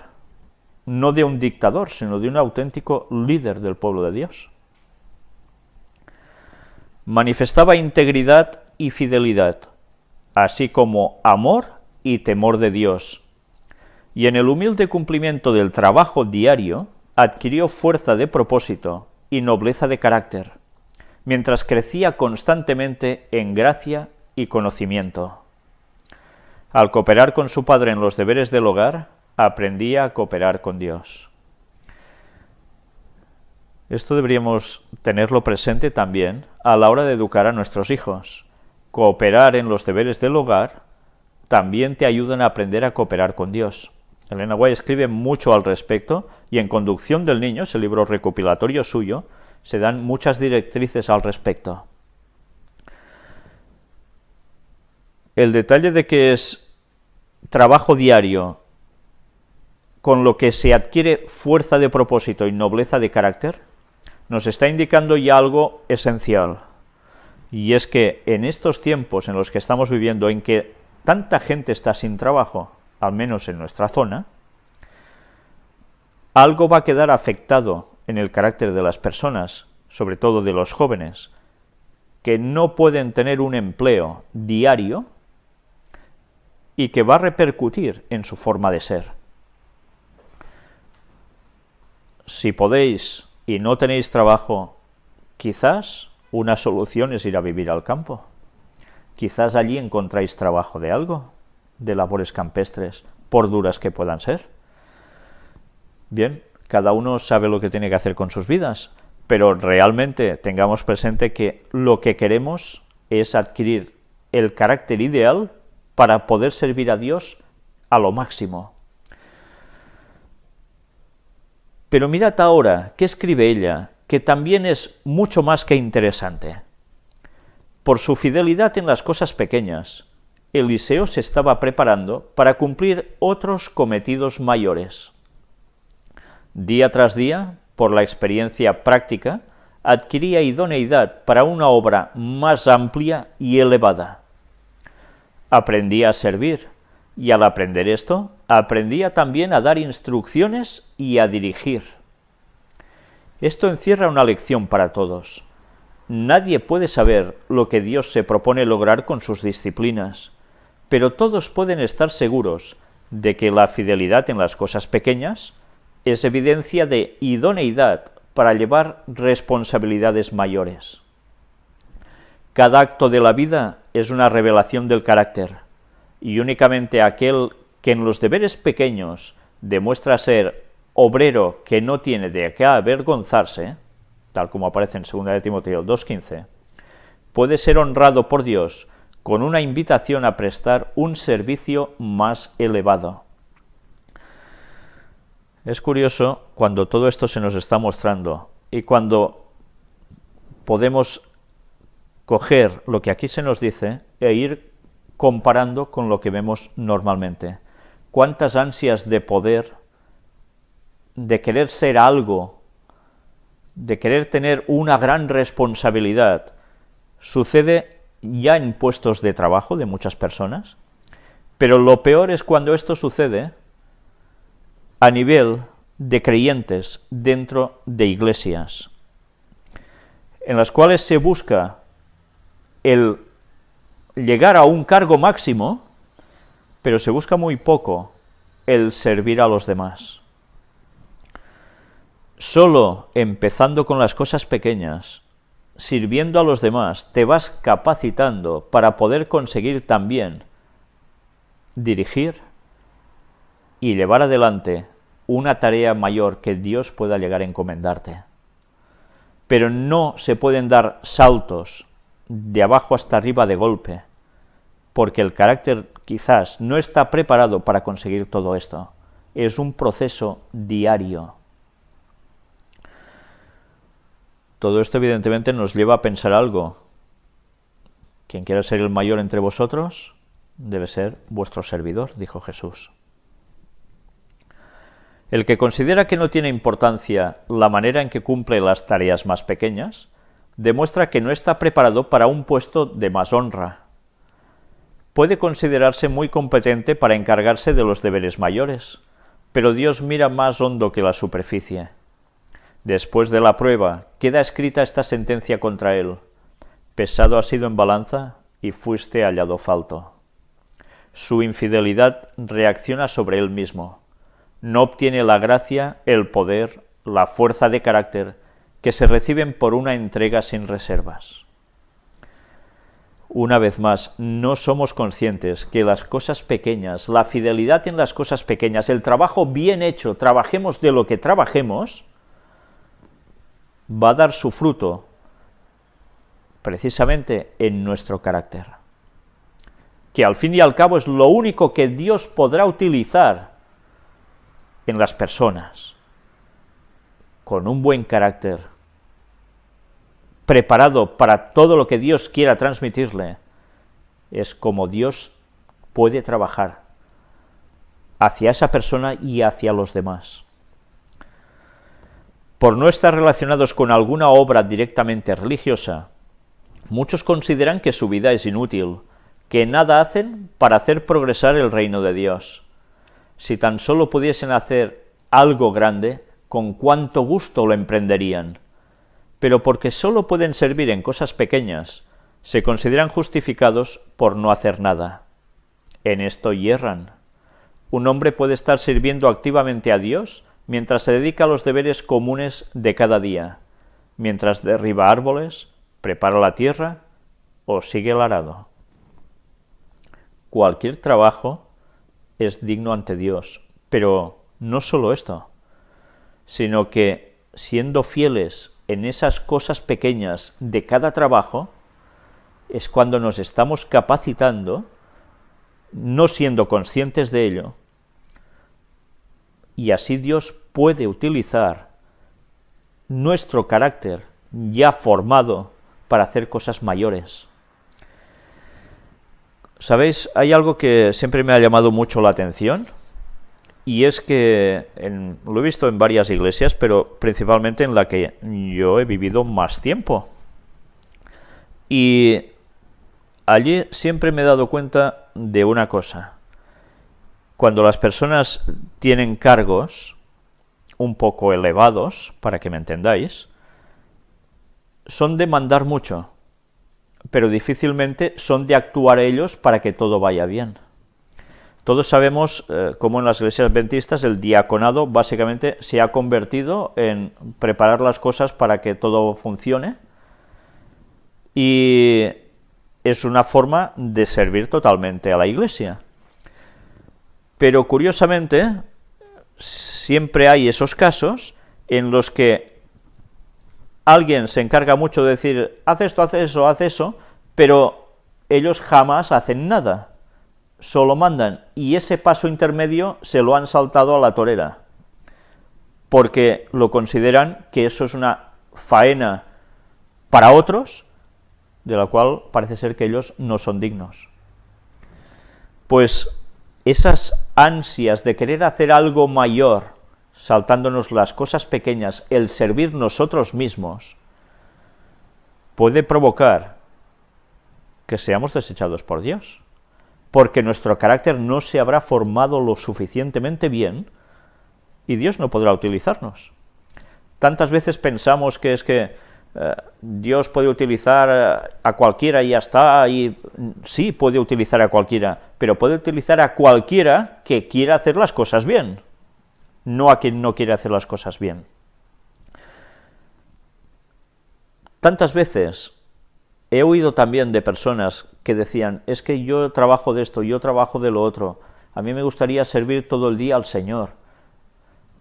No de un dictador, sino de un auténtico líder del pueblo de Dios. Manifestaba integridad y fidelidad, así como amor y temor de Dios. Y en el humilde cumplimiento del trabajo diario, adquirió fuerza de propósito y nobleza de carácter, mientras crecía constantemente en gracia y conocimiento. Al cooperar con su padre en los deberes del hogar, aprendía a cooperar con Dios. Esto deberíamos tenerlo presente también a la hora de educar a nuestros hijos. Cooperar en los deberes del hogar también te ayudan a aprender a cooperar con Dios. Elena White escribe mucho al respecto y en Conducción del Niño, ese libro recopilatorio suyo, se dan muchas directrices al respecto. El detalle de que es trabajo diario con lo que se adquiere fuerza de propósito y nobleza de carácter, nos está indicando ya algo esencial. Y es que en estos tiempos en los que estamos viviendo, en que tanta gente está sin trabajo, al menos en nuestra zona, algo va a quedar afectado en el carácter de las personas, sobre todo de los jóvenes, que no pueden tener un empleo diario y que va a repercutir en su forma de ser. Si podéis y no tenéis trabajo, quizás una solución es ir a vivir al campo. Quizás allí encontráis trabajo de algo, de labores campestres, por duras que puedan ser. Bien, cada uno sabe lo que tiene que hacer con sus vidas, pero realmente tengamos presente que lo que queremos es adquirir el carácter ideal para poder servir a Dios a lo máximo. Pero mirad ahora qué escribe ella, que también es mucho más que interesante. Por su fidelidad en las cosas pequeñas, Eliseo se estaba preparando para cumplir otros cometidos mayores. Día tras día, por la experiencia práctica, adquiría idoneidad para una obra más amplia y elevada. Aprendía a servir, y al aprender esto, aprendía también a dar instrucciones y a dirigir. Esto encierra una lección para todos. Nadie puede saber lo que Dios se propone lograr con sus disciplinas, pero todos pueden estar seguros de que la fidelidad en las cosas pequeñas es evidencia de idoneidad para llevar responsabilidades mayores. Cada acto de la vida es una revelación del carácter, y únicamente aquel que en los deberes pequeños demuestra ser obrero que no tiene de qué avergonzarse, tal como aparece en 2 de Timoteo 2:15, puede ser honrado por Dios con una invitación a prestar un servicio más elevado. Es curioso cuando todo esto se nos está mostrando y cuando podemos coger lo que aquí se nos dice e ir comparando con lo que vemos normalmente. Cuántas ansias de poder, de querer ser algo, de querer tener una gran responsabilidad, sucede ya en puestos de trabajo de muchas personas, pero lo peor es cuando esto sucede a nivel de creyentes dentro de iglesias, en las cuales se busca el llegar a un cargo máximo, pero se busca muy poco el servir a los demás. Solo empezando con las cosas pequeñas, sirviendo a los demás, te vas capacitando para poder conseguir también dirigir y llevar adelante una tarea mayor que Dios pueda llegar a encomendarte. Pero no se pueden dar saltos de abajo hasta arriba de golpe, porque el carácter quizás no está preparado para conseguir todo esto. Es un proceso diario. Todo esto evidentemente nos lleva a pensar algo. Quien quiera ser el mayor entre vosotros debe ser vuestro servidor, dijo Jesús. El que considera que no tiene importancia la manera en que cumple las tareas más pequeñas, demuestra que no está preparado para un puesto de más honra. Puede considerarse muy competente para encargarse de los deberes mayores, pero Dios mira más hondo que la superficie. Después de la prueba, queda escrita esta sentencia contra él: pesado has sido en balanza y fuiste hallado falto. Su infidelidad reacciona sobre él mismo. No obtiene la gracia, el poder, la fuerza de carácter que se reciben por una entrega sin reservas. Una vez más, no somos conscientes que las cosas pequeñas, la fidelidad en las cosas pequeñas, el trabajo bien hecho, trabajemos de lo que trabajemos, va a dar su fruto precisamente en nuestro carácter, que al fin y al cabo es lo único que Dios podrá utilizar en las personas. Con un buen carácter, preparado para todo lo que Dios quiera transmitirle, es como Dios puede trabajar hacia esa persona y hacia los demás. Por no estar relacionados con alguna obra directamente religiosa, muchos consideran que su vida es inútil, que nada hacen para hacer progresar el reino de Dios. Si tan solo pudiesen hacer algo grande, con cuánto gusto lo emprenderían. Pero porque solo pueden servir en cosas pequeñas, se consideran justificados por no hacer nada. En esto hierran. Un hombre puede estar sirviendo activamente a Dios mientras se dedica a los deberes comunes de cada día, mientras derriba árboles, prepara la tierra o sigue el arado. Cualquier trabajo es digno ante Dios, pero no solo esto, sino que siendo fieles en esas cosas pequeñas de cada trabajo, es cuando nos estamos capacitando, no siendo conscientes de ello, y así Dios puede utilizar nuestro carácter ya formado para hacer cosas mayores. ¿Sabéis? Hay algo que siempre me ha llamado mucho la atención, y es que lo he visto en varias iglesias, pero principalmente en la que yo he vivido más tiempo. Y allí siempre me he dado cuenta de una cosa. Cuando las personas tienen cargos un poco elevados, para que me entendáis, son de mandar mucho, pero difícilmente son de actuar ellos para que todo vaya bien. Todos sabemos cómo en las iglesias adventistas el diaconado básicamente se ha convertido en preparar las cosas para que todo funcione, y es una forma de servir totalmente a la iglesia. Pero curiosamente, siempre hay esos casos en los que alguien se encarga mucho de decir, haz esto, haz eso, pero ellos jamás hacen nada. Solo mandan, y ese paso intermedio se lo han saltado a la torera, porque lo consideran que eso es una faena para otros, de la cual parece ser que ellos no son dignos. Pues esas ansias de querer hacer algo mayor, saltándonos las cosas pequeñas, el servir nosotros mismos, puede provocar que seamos desechados por Dios, porque nuestro carácter no se habrá formado lo suficientemente bien y Dios no podrá utilizarnos. Tantas veces pensamos que es que Dios puede utilizar a cualquiera y ya está, y sí puede utilizar a cualquiera, pero puede utilizar a cualquiera que quiera hacer las cosas bien, no a quien no quiere hacer las cosas bien. Tantas veces he oído también de personas que decían, es que yo trabajo de esto, yo trabajo de lo otro, a mí me gustaría servir todo el día al Señor,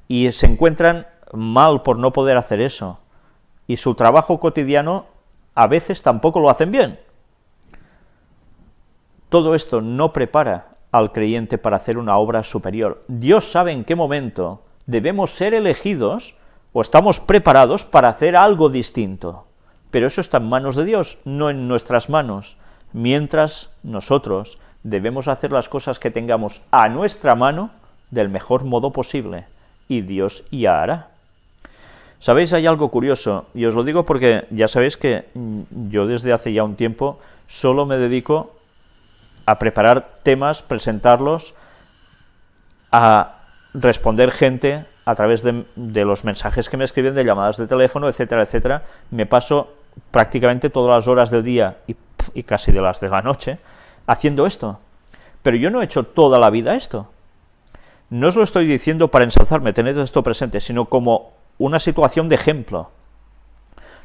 y se encuentran mal por no poder hacer eso, y su trabajo cotidiano a veces tampoco lo hacen bien. Todo esto no prepara al creyente para hacer una obra superior. Dios sabe en qué momento debemos ser elegidos o estamos preparados para hacer algo distinto, pero eso está en manos de Dios, no en nuestras manos, mientras nosotros debemos hacer las cosas que tengamos a nuestra mano del mejor modo posible, y Dios ya hará. ¿Sabéis? Hay algo curioso, y os lo digo porque ya sabéis que yo desde hace ya un tiempo solo me dedico a preparar temas, presentarlos, a responder gente a través de los mensajes que me escriben, de llamadas de teléfono, etcétera, etcétera. Me paso prácticamente todas las horas del día y casi de las de la noche haciendo esto. Pero yo no he hecho toda la vida esto. No os lo estoy diciendo para ensalzarme, tened esto presente, sino como una situación de ejemplo.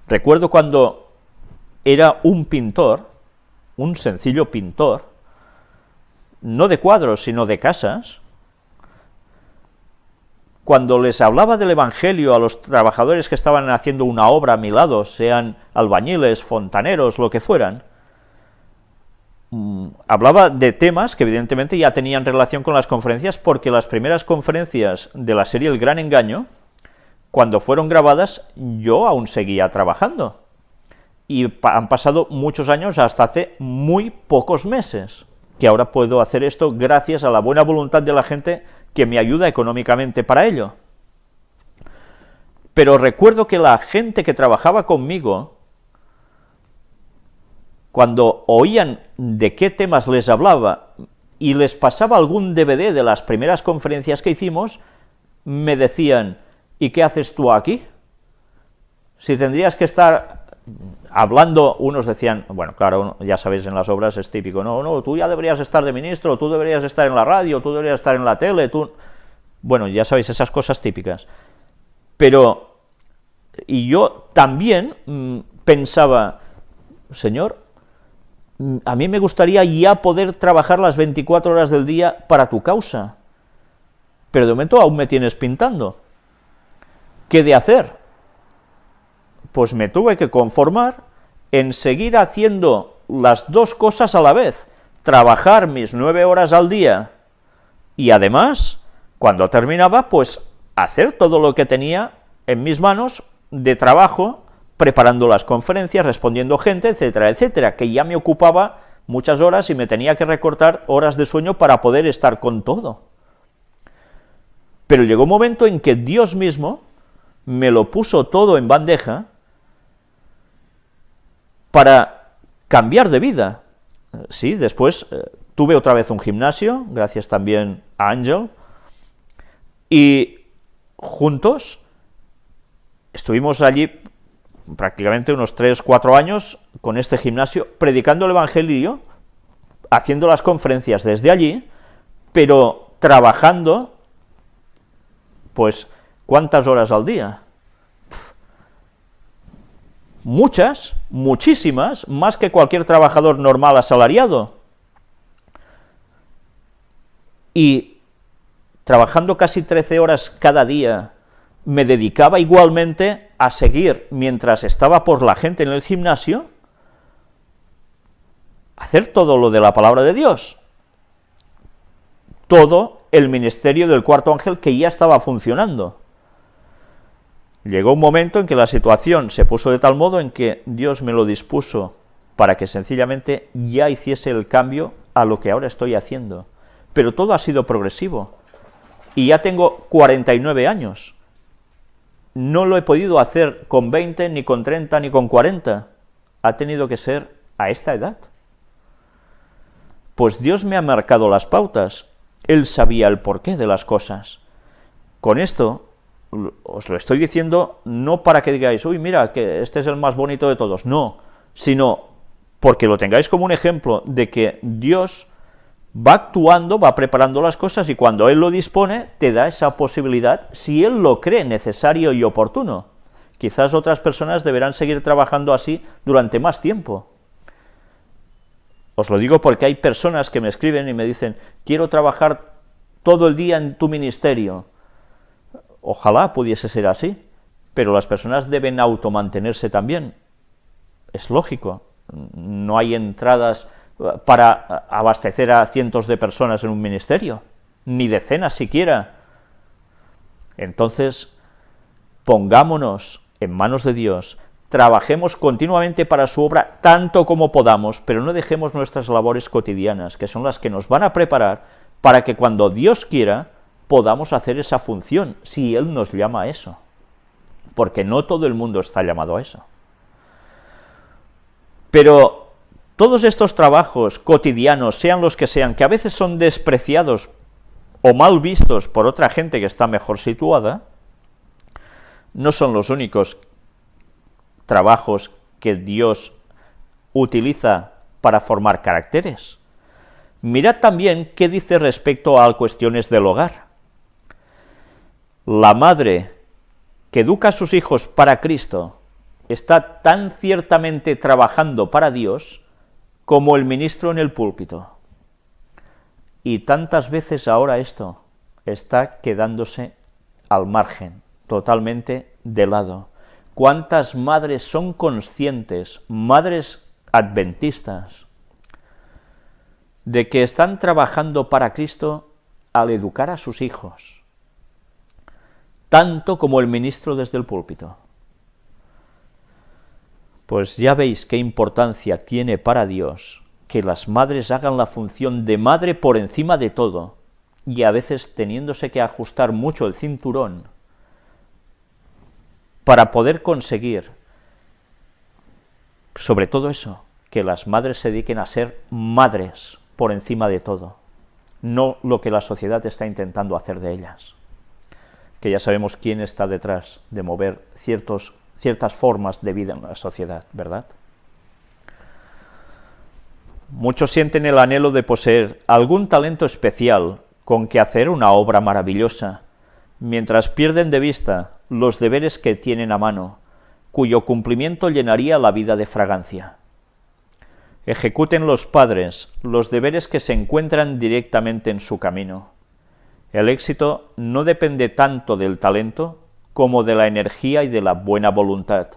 Recuerdo cuando era un pintor, un sencillo pintor, no de cuadros, sino de casas, cuando les hablaba del Evangelio a los trabajadores que estaban haciendo una obra a mi lado, sean albañiles, fontaneros, lo que fueran, hablaba de temas que evidentemente ya tenían relación con las conferencias, porque las primeras conferencias de la serie El Gran Engaño, cuando fueron grabadas, yo aún seguía trabajando. Y han pasado muchos años, hasta hace muy pocos meses, que ahora puedo hacer esto gracias a la buena voluntad de la gente que me ayuda económicamente para ello. Pero recuerdo que la gente que trabajaba conmigo, cuando oían de qué temas les hablaba y les pasaba algún DVD de las primeras conferencias que hicimos, me decían: ¿y qué haces tú aquí? Si tendrías que estar hablando, unos decían, bueno, claro, ya sabéis, en las obras es típico, no, tú ya deberías estar de ministro, tú deberías estar en la radio, tú deberías estar en la tele, tú... Bueno, ya sabéis, esas cosas típicas. Pero, y yo también pensaba, Señor, a mí me gustaría ya poder trabajar las 24 horas del día para tu causa, pero de momento aún me tienes pintando. ¿Qué de hacer? Pues me tuve que conformar en seguir haciendo las dos cosas a la vez, trabajar mis 9 horas al día y además, cuando terminaba, pues hacer todo lo que tenía en mis manos de trabajo, preparando las conferencias, respondiendo gente, etcétera, etcétera, que ya me ocupaba muchas horas y me tenía que recortar horas de sueño para poder estar con todo. Pero llegó un momento en que Dios mismo me lo puso todo en bandeja para cambiar de vida. Sí, después tuve otra vez un gimnasio, gracias también a Ángel, y juntos estuvimos allí prácticamente unos 3-4 años con este gimnasio, predicando el Evangelio, haciendo las conferencias desde allí, pero trabajando, pues, ¿cuántas horas al día? Muchas, muchísimas, más que cualquier trabajador normal asalariado. Y trabajando casi 13 horas cada día, me dedicaba igualmente a seguir, mientras estaba por la gente en el gimnasio, a hacer todo lo de la palabra de Dios. Todo el ministerio del cuarto ángel que ya estaba funcionando. Llegó un momento en que la situación se puso de tal modo en que Dios me lo dispuso para que sencillamente ya hiciese el cambio a lo que ahora estoy haciendo. Pero todo ha sido progresivo. Y ya tengo 49 años. No lo he podido hacer con 20, ni con 30, ni con 40. Ha tenido que ser a esta edad. Pues Dios me ha marcado las pautas. Él sabía el porqué de las cosas. Con esto os lo estoy diciendo no para que digáis, uy, mira, que este es el más bonito de todos, no, sino porque lo tengáis como un ejemplo de que Dios va actuando, va preparando las cosas, y cuando Él lo dispone, te da esa posibilidad, si Él lo cree necesario y oportuno. Quizás otras personas deberán seguir trabajando así durante más tiempo. Os lo digo porque hay personas que me escriben y me dicen, quiero trabajar todo el día en tu ministerio. Ojalá pudiese ser así, pero las personas deben automantenerse también. Es lógico, no hay entradas para abastecer a cientos de personas en un ministerio, ni decenas siquiera. Entonces, pongámonos en manos de Dios, trabajemos continuamente para su obra tanto como podamos, pero no dejemos nuestras labores cotidianas, que son las que nos van a preparar para que cuando Dios quiera, podamos hacer esa función, si Él nos llama a eso, porque no todo el mundo está llamado a eso. Pero todos estos trabajos cotidianos, sean los que sean, que a veces son despreciados o mal vistos por otra gente que está mejor situada, no son los únicos trabajos que Dios utiliza para formar caracteres. Mirad también qué dice respecto a cuestiones del hogar. La madre que educa a sus hijos para Cristo está tan ciertamente trabajando para Dios como el ministro en el púlpito. Y tantas veces ahora esto está quedándose al margen, totalmente de lado. ¿Cuántas madres son conscientes, madres adventistas, de que están trabajando para Cristo al educar a sus hijos, tanto como el ministro desde el púlpito? Pues ya veis qué importancia tiene para Dios que las madres hagan la función de madre por encima de todo, y a veces teniéndose que ajustar mucho el cinturón para poder conseguir, sobre todo eso, que las madres se dediquen a ser madres por encima de todo, no lo que la sociedad está intentando hacer de ellas, que ya sabemos quién está detrás de mover ciertas formas de vida en la sociedad, ¿verdad? Muchos sienten el anhelo de poseer algún talento especial con que hacer una obra maravillosa, mientras pierden de vista los deberes que tienen a mano, cuyo cumplimiento llenaría la vida de fragancia. Ejecuten los padres los deberes que se encuentran directamente en su camino. El éxito no depende tanto del talento como de la energía y de la buena voluntad.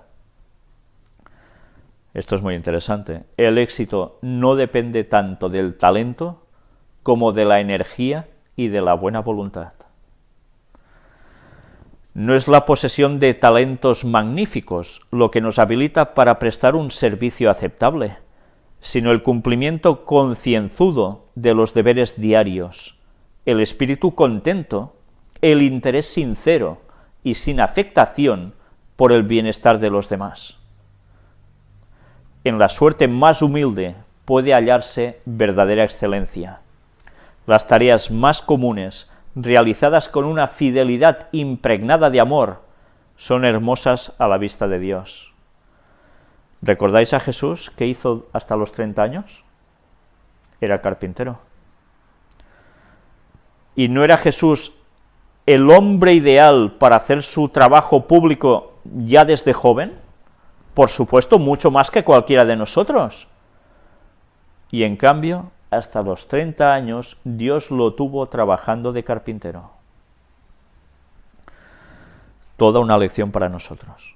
Esto es muy interesante. El éxito no depende tanto del talento como de la energía y de la buena voluntad. No es la posesión de talentos magníficos lo que nos habilita para prestar un servicio aceptable, sino el cumplimiento concienzudo de los deberes diarios, el espíritu contento, el interés sincero y sin afectación por el bienestar de los demás. En la suerte más humilde puede hallarse verdadera excelencia. Las tareas más comunes, realizadas con una fidelidad impregnada de amor, son hermosas a la vista de Dios. ¿Recordáis a Jesús qué hizo hasta los 30 años? Era carpintero. ¿Y no era Jesús el hombre ideal para hacer su trabajo público ya desde joven? Por supuesto, mucho más que cualquiera de nosotros. Y en cambio, hasta los 30 años, Dios lo tuvo trabajando de carpintero. Toda una lección para nosotros.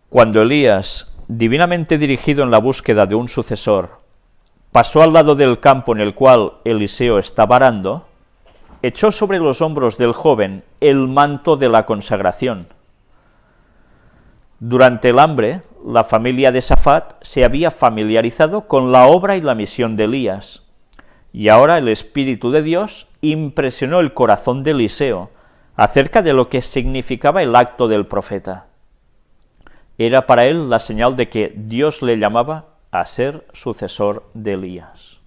Cuando Elías, divinamente dirigido en la búsqueda de un sucesor, pasó al lado del campo en el cual Eliseo estaba arando, echó sobre los hombros del joven el manto de la consagración. Durante el hambre, la familia de Safat se había familiarizado con la obra y la misión de Elías, y ahora el Espíritu de Dios impresionó el corazón de Eliseo acerca de lo que significaba el acto del profeta. Era para él la señal de que Dios le llamaba a ser sucesor de Elías.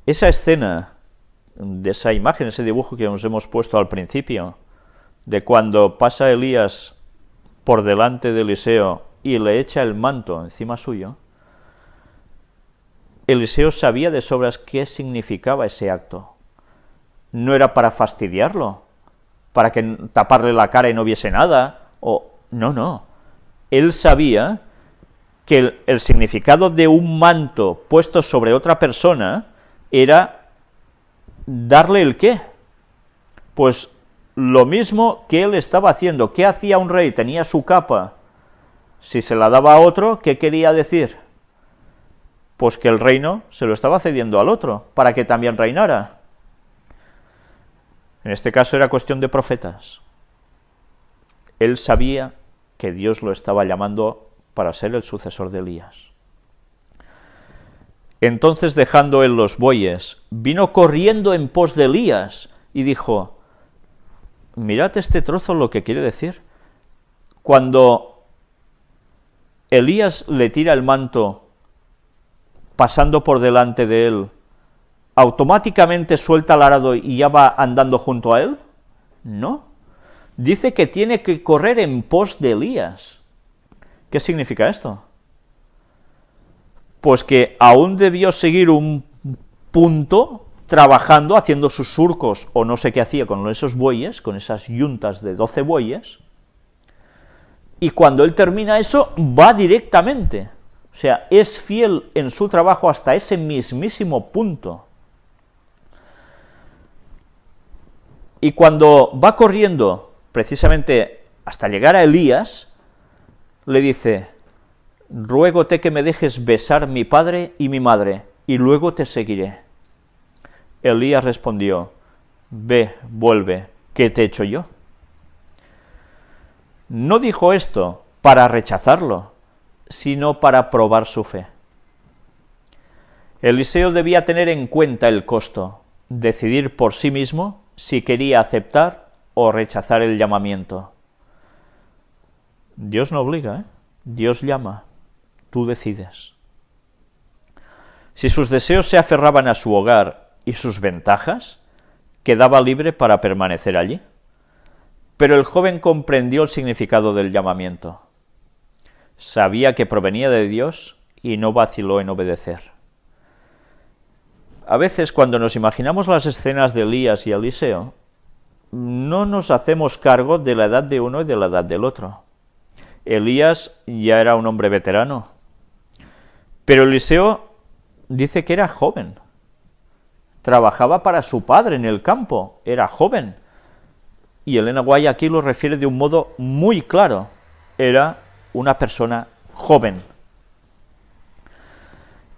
Esa escena, de esa imagen, ese dibujo que nos hemos puesto al principio, de cuando pasa Elías por delante de Eliseo y le echa el manto encima suyo, Eliseo sabía de sobras qué significaba ese acto. No era para fastidiarlo, para que taparle la cara y no viese nada, no. Él sabía que el significado de un manto puesto sobre otra persona era darle el qué. Pues lo mismo que él estaba haciendo. ¿Qué hacía un rey? Tenía su capa. Si se la daba a otro, ¿qué quería decir? Pues que el reino se lo estaba cediendo al otro, para que también reinara. En este caso era cuestión de profetas. Él sabía que Dios lo estaba llamando para ser el sucesor de Elías. Entonces, dejando él los bueyes, vino corriendo en pos de Elías y dijo: mirad este trozo lo que quiere decir. Cuando Elías le tira el manto pasando por delante de él, ¿automáticamente suelta el arado y ya va andando junto a él? No. Dice que tiene que correr en pos de Elías. ¿Qué significa esto? Pues que aún debió seguir un punto trabajando, haciendo sus surcos, o no sé qué hacía con esos bueyes, con esas yuntas de 12 bueyes, y cuando él termina eso, va directamente. O sea, es fiel en su trabajo hasta ese mismísimo punto. Y cuando va corriendo, precisamente hasta llegar a Elías, le dice: ruégote que me dejes besar mi padre y mi madre, y luego te seguiré. Elías respondió: ve, vuelve, ¿qué te he hecho yo? No dijo esto para rechazarlo, sino para probar su fe. Eliseo debía tener en cuenta el costo, decidir por sí mismo si quería aceptar o rechazar el llamamiento. Dios no obliga, ¿eh? Dios llama, tú decides. Si sus deseos se aferraban a su hogar y sus ventajas, quedaba libre para permanecer allí. Pero el joven comprendió el significado del llamamiento. Sabía que provenía de Dios y no vaciló en obedecer. A veces, cuando nos imaginamos las escenas de Elías y Eliseo, no nos hacemos cargo de la edad de uno y de la edad del otro. Elías ya era un hombre veterano, pero Eliseo dice que era joven. Trabajaba para su padre en el campo, era joven. Y Elena White aquí lo refiere de un modo muy claro. Era una persona joven.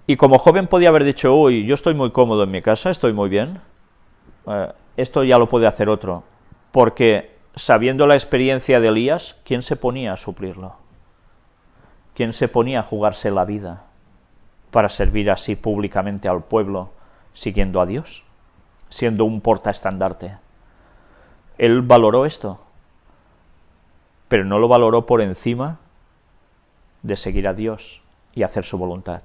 Y como joven podía haber dicho: uy, yo estoy muy cómodo en mi casa, estoy muy bien, esto ya lo puede hacer otro. Porque, sabiendo la experiencia de Elías, ¿quién se ponía a suplirlo? ¿Quién se ponía a jugarse la vida para servir así públicamente al pueblo, siguiendo a Dios, siendo un portaestandarte? Él valoró esto, pero no lo valoró por encima de seguir a Dios y hacer su voluntad.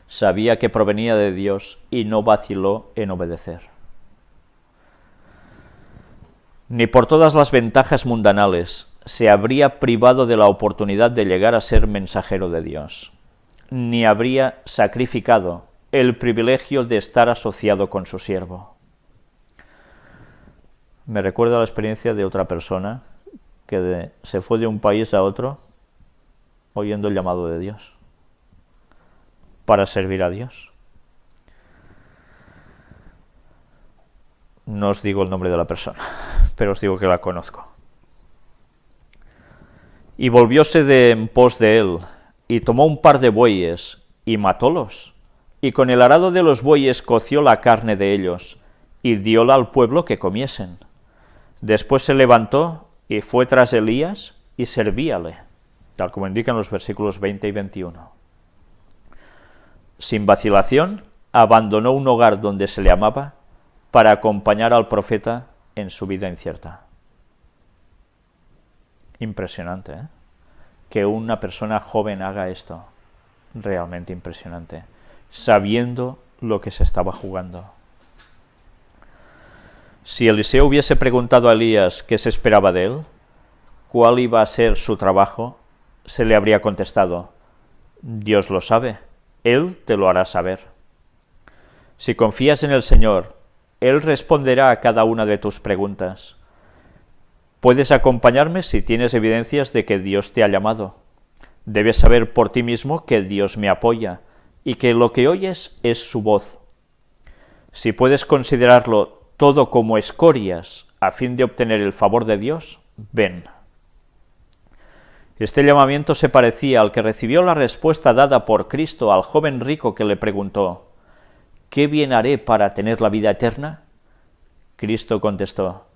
Sabía que provenía de Dios y no vaciló en obedecer. Ni por todas las ventajas mundanales se habría privado de la oportunidad de llegar a ser mensajero de Dios, ni habría sacrificado el privilegio de estar asociado con su siervo. Me recuerda la experiencia de otra persona que se fue de un país a otro oyendo el llamado de Dios para servir a Dios. No os digo el nombre de la persona, pero os digo que la conozco. Y volvióse de en pos de él, y tomó un par de bueyes, y matólos, y con el arado de los bueyes coció la carne de ellos, y dióla al pueblo que comiesen. Después se levantó, y fue tras Elías, y servíale, tal como indican los versículos 20 y 21. Sin vacilación, abandonó un hogar donde se le amaba, para acompañar al profeta en su vida incierta. Impresionante, ¿eh? Que una persona joven haga esto. Realmente impresionante. Sabiendo lo que se estaba jugando. Si Eliseo hubiese preguntado a Elías qué se esperaba de él, cuál iba a ser su trabajo, se le habría contestado: Dios lo sabe, Él te lo hará saber. Si confías en el Señor, Él responderá a cada una de tus preguntas. Puedes acompañarme si tienes evidencias de que Dios te ha llamado. Debes saber por ti mismo que Dios me apoya y que lo que oyes es su voz. Si puedes considerarlo todo como escorias a fin de obtener el favor de Dios, ven. Este llamamiento se parecía al que recibió la respuesta dada por Cristo al joven rico que le preguntó: ¿qué bien haré para tener la vida eterna? Cristo contestó: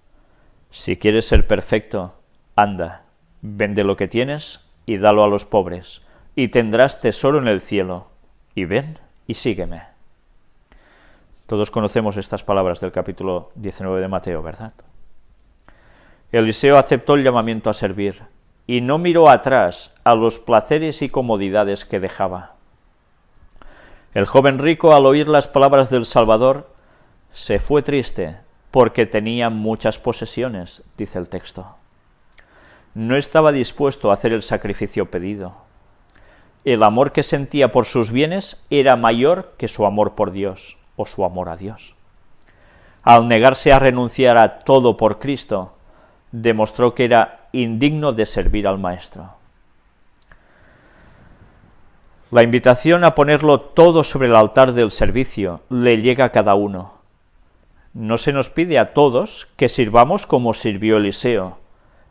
si quieres ser perfecto, anda, vende lo que tienes y dalo a los pobres, y tendrás tesoro en el cielo, y ven y sígueme. Todos conocemos estas palabras del capítulo 19 de Mateo, ¿verdad? Eliseo aceptó el llamamiento a servir, y no miró atrás a los placeres y comodidades que dejaba. El joven rico, al oír las palabras del Salvador, se fue triste, porque tenía muchas posesiones, dice el texto. No estaba dispuesto a hacer el sacrificio pedido. El amor que sentía por sus bienes era mayor que su amor por Dios, o su amor a Dios. Al negarse a renunciar a todo por Cristo, demostró que era indigno de servir al Maestro. La invitación a ponerlo todo sobre el altar del servicio le llega a cada uno. No se nos pide a todos que sirvamos como sirvió Eliseo,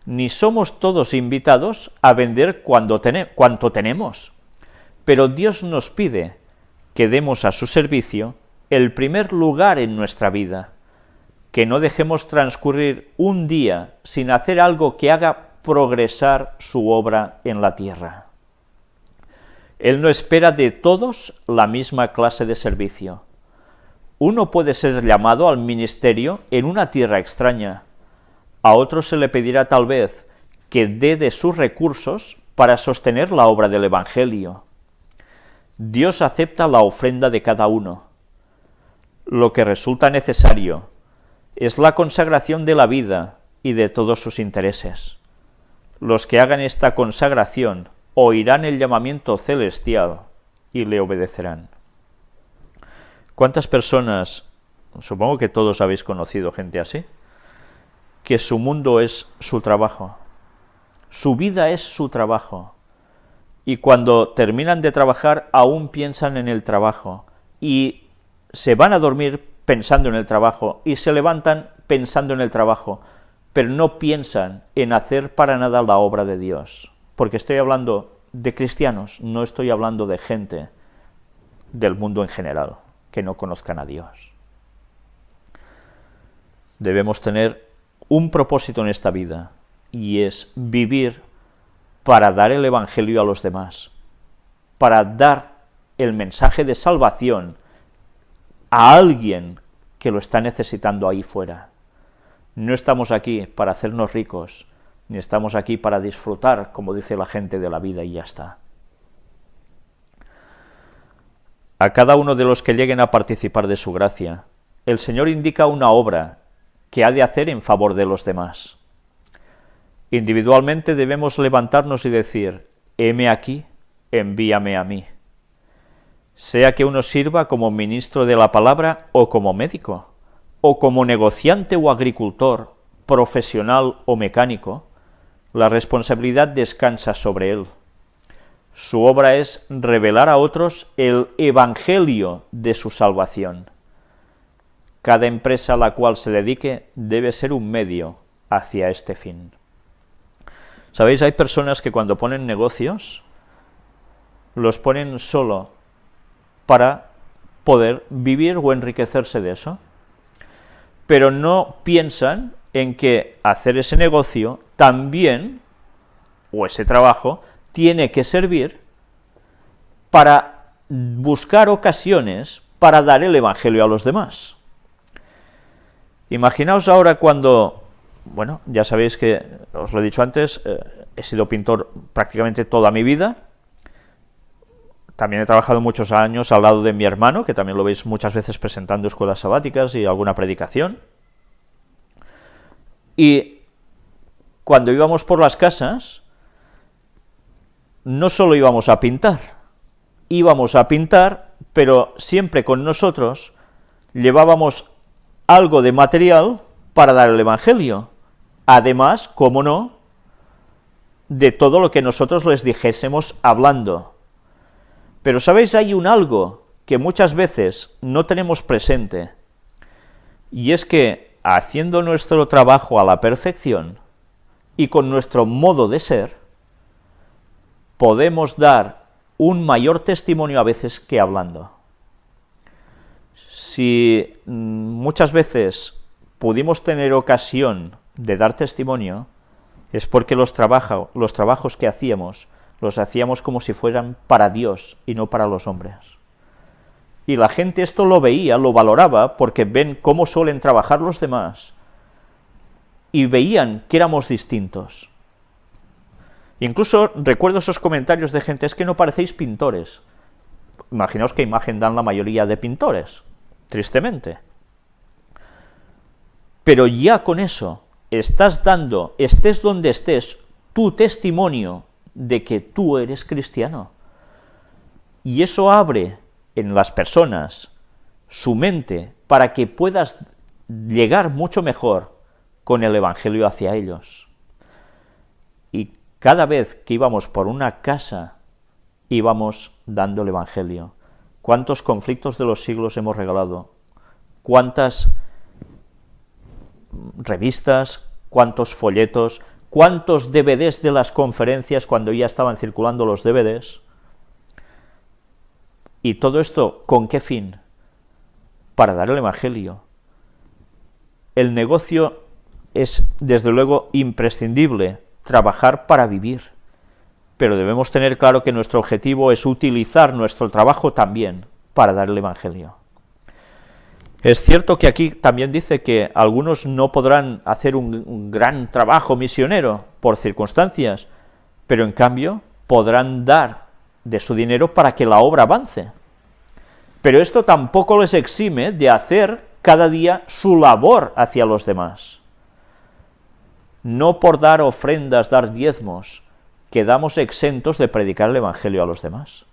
ni somos todos invitados a vender cuanto tenemos, pero Dios nos pide que demos a su servicio el primer lugar en nuestra vida, que no dejemos transcurrir un día sin hacer algo que haga progresar su obra en la tierra. Él no espera de todos la misma clase de servicio. Uno puede ser llamado al ministerio en una tierra extraña. A otro se le pedirá tal vez que dé de sus recursos para sostener la obra del Evangelio. Dios acepta la ofrenda de cada uno. Lo que resulta necesario es la consagración de la vida y de todos sus intereses. Los que hagan esta consagración oirán el llamamiento celestial y le obedecerán. ¿Cuántas personas, supongo que todos habéis conocido gente así, que su mundo es su trabajo, su vida es su trabajo, y cuando terminan de trabajar aún piensan en el trabajo, y se van a dormir pensando en el trabajo, y se levantan pensando en el trabajo, pero no piensan en hacer para nada la obra de Dios? Porque estoy hablando de cristianos, no estoy hablando de gente del mundo en general, que no conozcan a Dios. Debemos tener un propósito en esta vida, y es vivir para dar el Evangelio a los demás, para dar el mensaje de salvación a alguien que lo está necesitando ahí fuera. No estamos aquí para hacernos ricos, ni estamos aquí para disfrutar, como dice la gente, de la vida y ya está. A cada uno de los que lleguen a participar de su gracia, el Señor indica una obra que ha de hacer en favor de los demás. Individualmente debemos levantarnos y decir: heme aquí, envíame a mí. Sea que uno sirva como ministro de la palabra o como médico, o como negociante o agricultor, profesional o mecánico, la responsabilidad descansa sobre él. Su obra es revelar a otros el evangelio de su salvación. Cada empresa a la cual se dedique debe ser un medio hacia este fin. ¿Sabéis? Hay personas que cuando ponen negocios, los ponen solo para poder vivir o enriquecerse de eso, pero no piensan en que hacer ese negocio también, o ese trabajo, tiene que servir para buscar ocasiones para dar el Evangelio a los demás. Imaginaos ahora cuando, bueno, ya sabéis que, os lo he dicho antes, he sido pintor prácticamente toda mi vida. También he trabajado muchos años al lado de mi hermano, que también lo veis muchas veces presentando escuelas sabáticas y alguna predicación. Y cuando íbamos por las casas, no solo íbamos a pintar, pero siempre con nosotros llevábamos algo de material para dar el Evangelio, además, cómo no, de todo lo que nosotros les dijésemos hablando. Pero ¿sabéis? Hay un algo que muchas veces no tenemos presente, y es que haciendo nuestro trabajo a la perfección y con nuestro modo de ser, podemos dar un mayor testimonio a veces que hablando. Si muchas veces pudimos tener ocasión de dar testimonio, es porque los trabajos que hacíamos, los hacíamos como si fueran para Dios y no para los hombres. Y la gente esto lo veía, lo valoraba, porque ven cómo suelen trabajar los demás, y veían que éramos distintos. Incluso recuerdo esos comentarios de gente: es que no parecéis pintores. Imaginaos qué imagen dan la mayoría de pintores, tristemente. Pero ya con eso estás dando, estés donde estés, tu testimonio de que tú eres cristiano. Y eso abre en las personas su mente para que puedas llegar mucho mejor con el Evangelio hacia ellos. Y cada vez que íbamos por una casa, íbamos dando el Evangelio. ¿Cuántos conflictos de los siglos hemos regalado? ¿Cuántas revistas, cuántos folletos, cuántos DVDs de las conferencias cuando ya estaban circulando los DVDs. Y todo esto, ¿con qué fin? Para dar el Evangelio. El negocio es, desde luego, imprescindible, trabajar para vivir, pero debemos tener claro que nuestro objetivo es utilizar nuestro trabajo también para dar el Evangelio. Es cierto que aquí también dice que algunos no podrán hacer un gran trabajo misionero por circunstancias, pero en cambio podrán dar de su dinero para que la obra avance. Pero esto tampoco les exime de hacer cada día su labor hacia los demás. No por dar ofrendas, dar diezmos, quedamos exentos de predicar el Evangelio a los demás.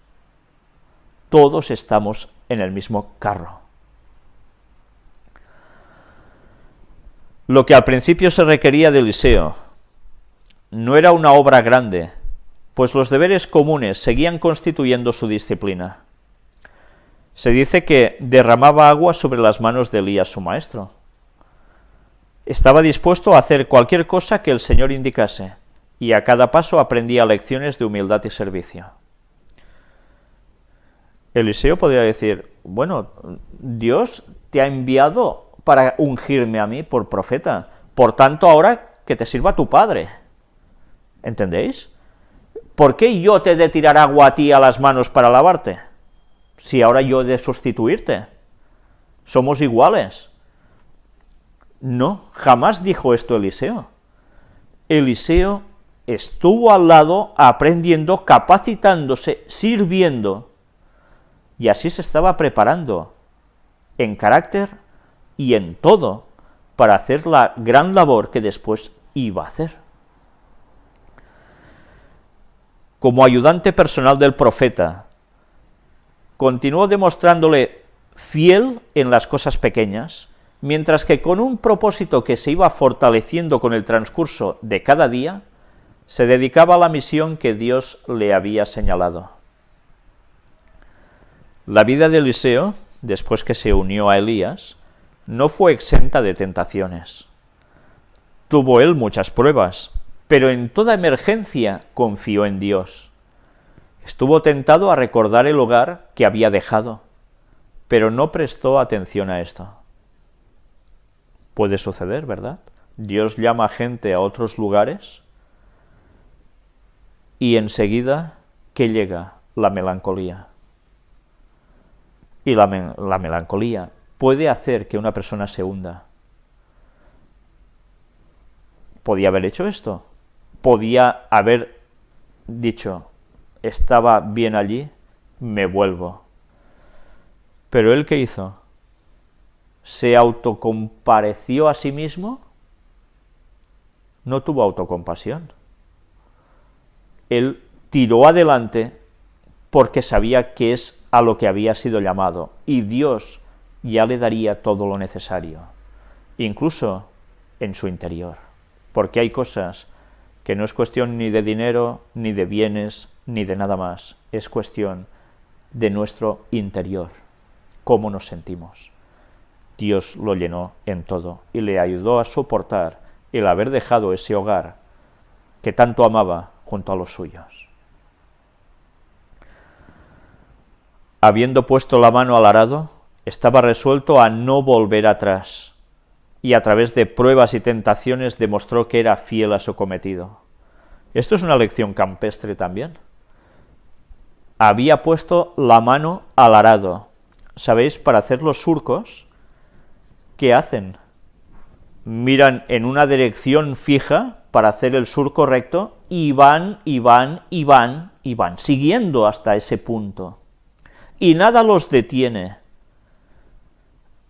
Todos estamos en el mismo carro. Lo que al principio se requería de Eliseo no era una obra grande, pues los deberes comunes seguían constituyendo su disciplina. Se dice que derramaba agua sobre las manos de Elías, su maestro. Estaba dispuesto a hacer cualquier cosa que el Señor indicase, y a cada paso aprendía lecciones de humildad y servicio. Eliseo podría decir, bueno, Dios te ha enviado para ungirme a mí por profeta, por tanto ahora que te sirva tu padre. ¿Entendéis? ¿Por qué yo te he de tirar agua a ti a las manos para lavarte? Si ahora yo he de sustituirte. Somos iguales. No, jamás dijo esto Eliseo. Eliseo estuvo al lado aprendiendo, capacitándose, sirviendo, y así se estaba preparando en carácter y en todo para hacer la gran labor que después iba a hacer. Como ayudante personal del profeta, continuó demostrándole fiel en las cosas pequeñas, mientras que con un propósito que se iba fortaleciendo con el transcurso de cada día, se dedicaba a la misión que Dios le había señalado. La vida de Eliseo, después que se unió a Elías, no fue exenta de tentaciones. Tuvo él muchas pruebas, pero en toda emergencia confió en Dios. Estuvo tentado a recordar el hogar que había dejado, pero no prestó atención a esto. Puede suceder, ¿verdad? Dios llama a gente a otros lugares y enseguida que llega la melancolía. Y la melancolía puede hacer que una persona se hunda. ¿Podía haber hecho esto? ¿Podía haber dicho, estaba bien allí, me vuelvo? Pero ¿él qué hizo? ¿Se autocompareció a sí mismo? No tuvo autocompasión. Él tiró adelante porque sabía que es a lo que había sido llamado, y Dios ya le daría todo lo necesario, incluso en su interior, porque hay cosas que no es cuestión ni de dinero, ni de bienes, ni de nada más, es cuestión de nuestro interior, cómo nos sentimos. Dios lo llenó en todo y le ayudó a soportar el haber dejado ese hogar que tanto amaba junto a los suyos. Habiendo puesto la mano al arado, estaba resuelto a no volver atrás, y a través de pruebas y tentaciones demostró que era fiel a su cometido. Esto es una lección campestre también. Había puesto la mano al arado. ¿Sabéis? Para hacer los surcos, ¿qué hacen? Miran en una dirección fija para hacer el surco recto y van, siguiendo hasta ese punto. Y nada los detiene.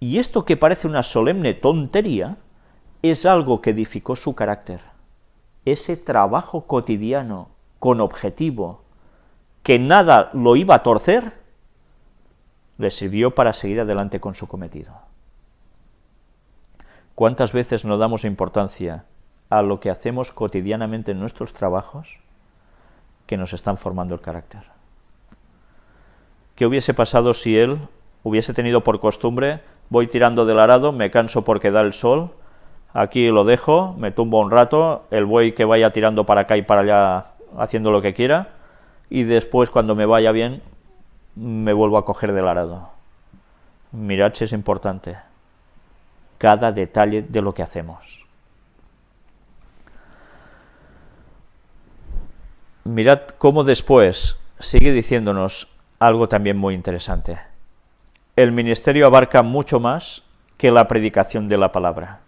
Y esto que parece una solemne tontería, es algo que edificó su carácter. Ese trabajo cotidiano, con objetivo, que nada lo iba a torcer, le sirvió para seguir adelante con su cometido. ¿Cuántas veces no damos importancia a lo que hacemos cotidianamente en nuestros trabajos que nos están formando el carácter? ¿Qué hubiese pasado si él hubiese tenido por costumbre, voy tirando del arado, me canso porque da el sol, aquí lo dejo, me tumbo un rato, el buey que vaya tirando para acá y para allá haciendo lo que quiera, y después cuando me vaya bien me vuelvo a coger del arado. Mirad si es importante cada detalle de lo que hacemos. Mirad cómo después sigue diciéndonos algo también muy interesante. El ministerio abarca mucho más que la predicación de la palabra.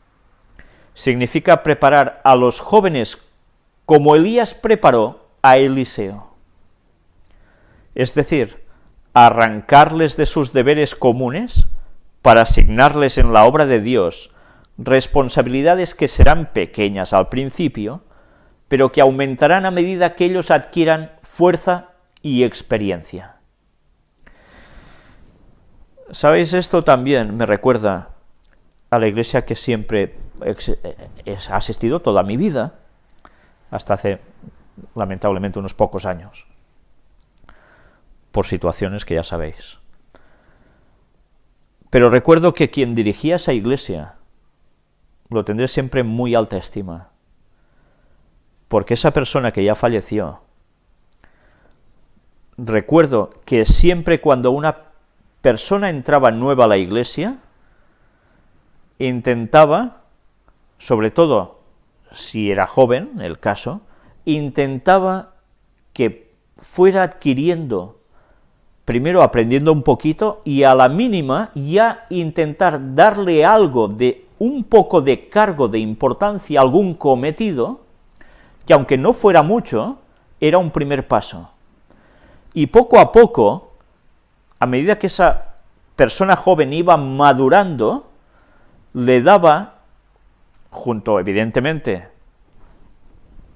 Significa preparar a los jóvenes como Elías preparó a Eliseo. Es decir, arrancarles de sus deberes comunes para asignarles en la obra de Dios responsabilidades que serán pequeñas al principio, pero que aumentarán a medida que ellos adquieran fuerza y experiencia. ¿Sabéis? Esto también me recuerda a la iglesia que siempre he asistido toda mi vida, hasta hace, lamentablemente, unos pocos años, por situaciones que ya sabéis. Pero recuerdo que quien dirigía esa iglesia lo tendré siempre en muy alta estima, porque esa persona que ya falleció, recuerdo que siempre cuando una persona entraba nueva a la iglesia, intentaba, sobre todo si era joven, el caso, intentaba que fuera adquiriendo, primero aprendiendo un poquito, y a la mínima ya intentar darle algo de un poco de cargo de importancia, algún cometido, que aunque no fuera mucho, era un primer paso. Y poco a poco, a medida que esa persona joven iba madurando, le daba, junto evidentemente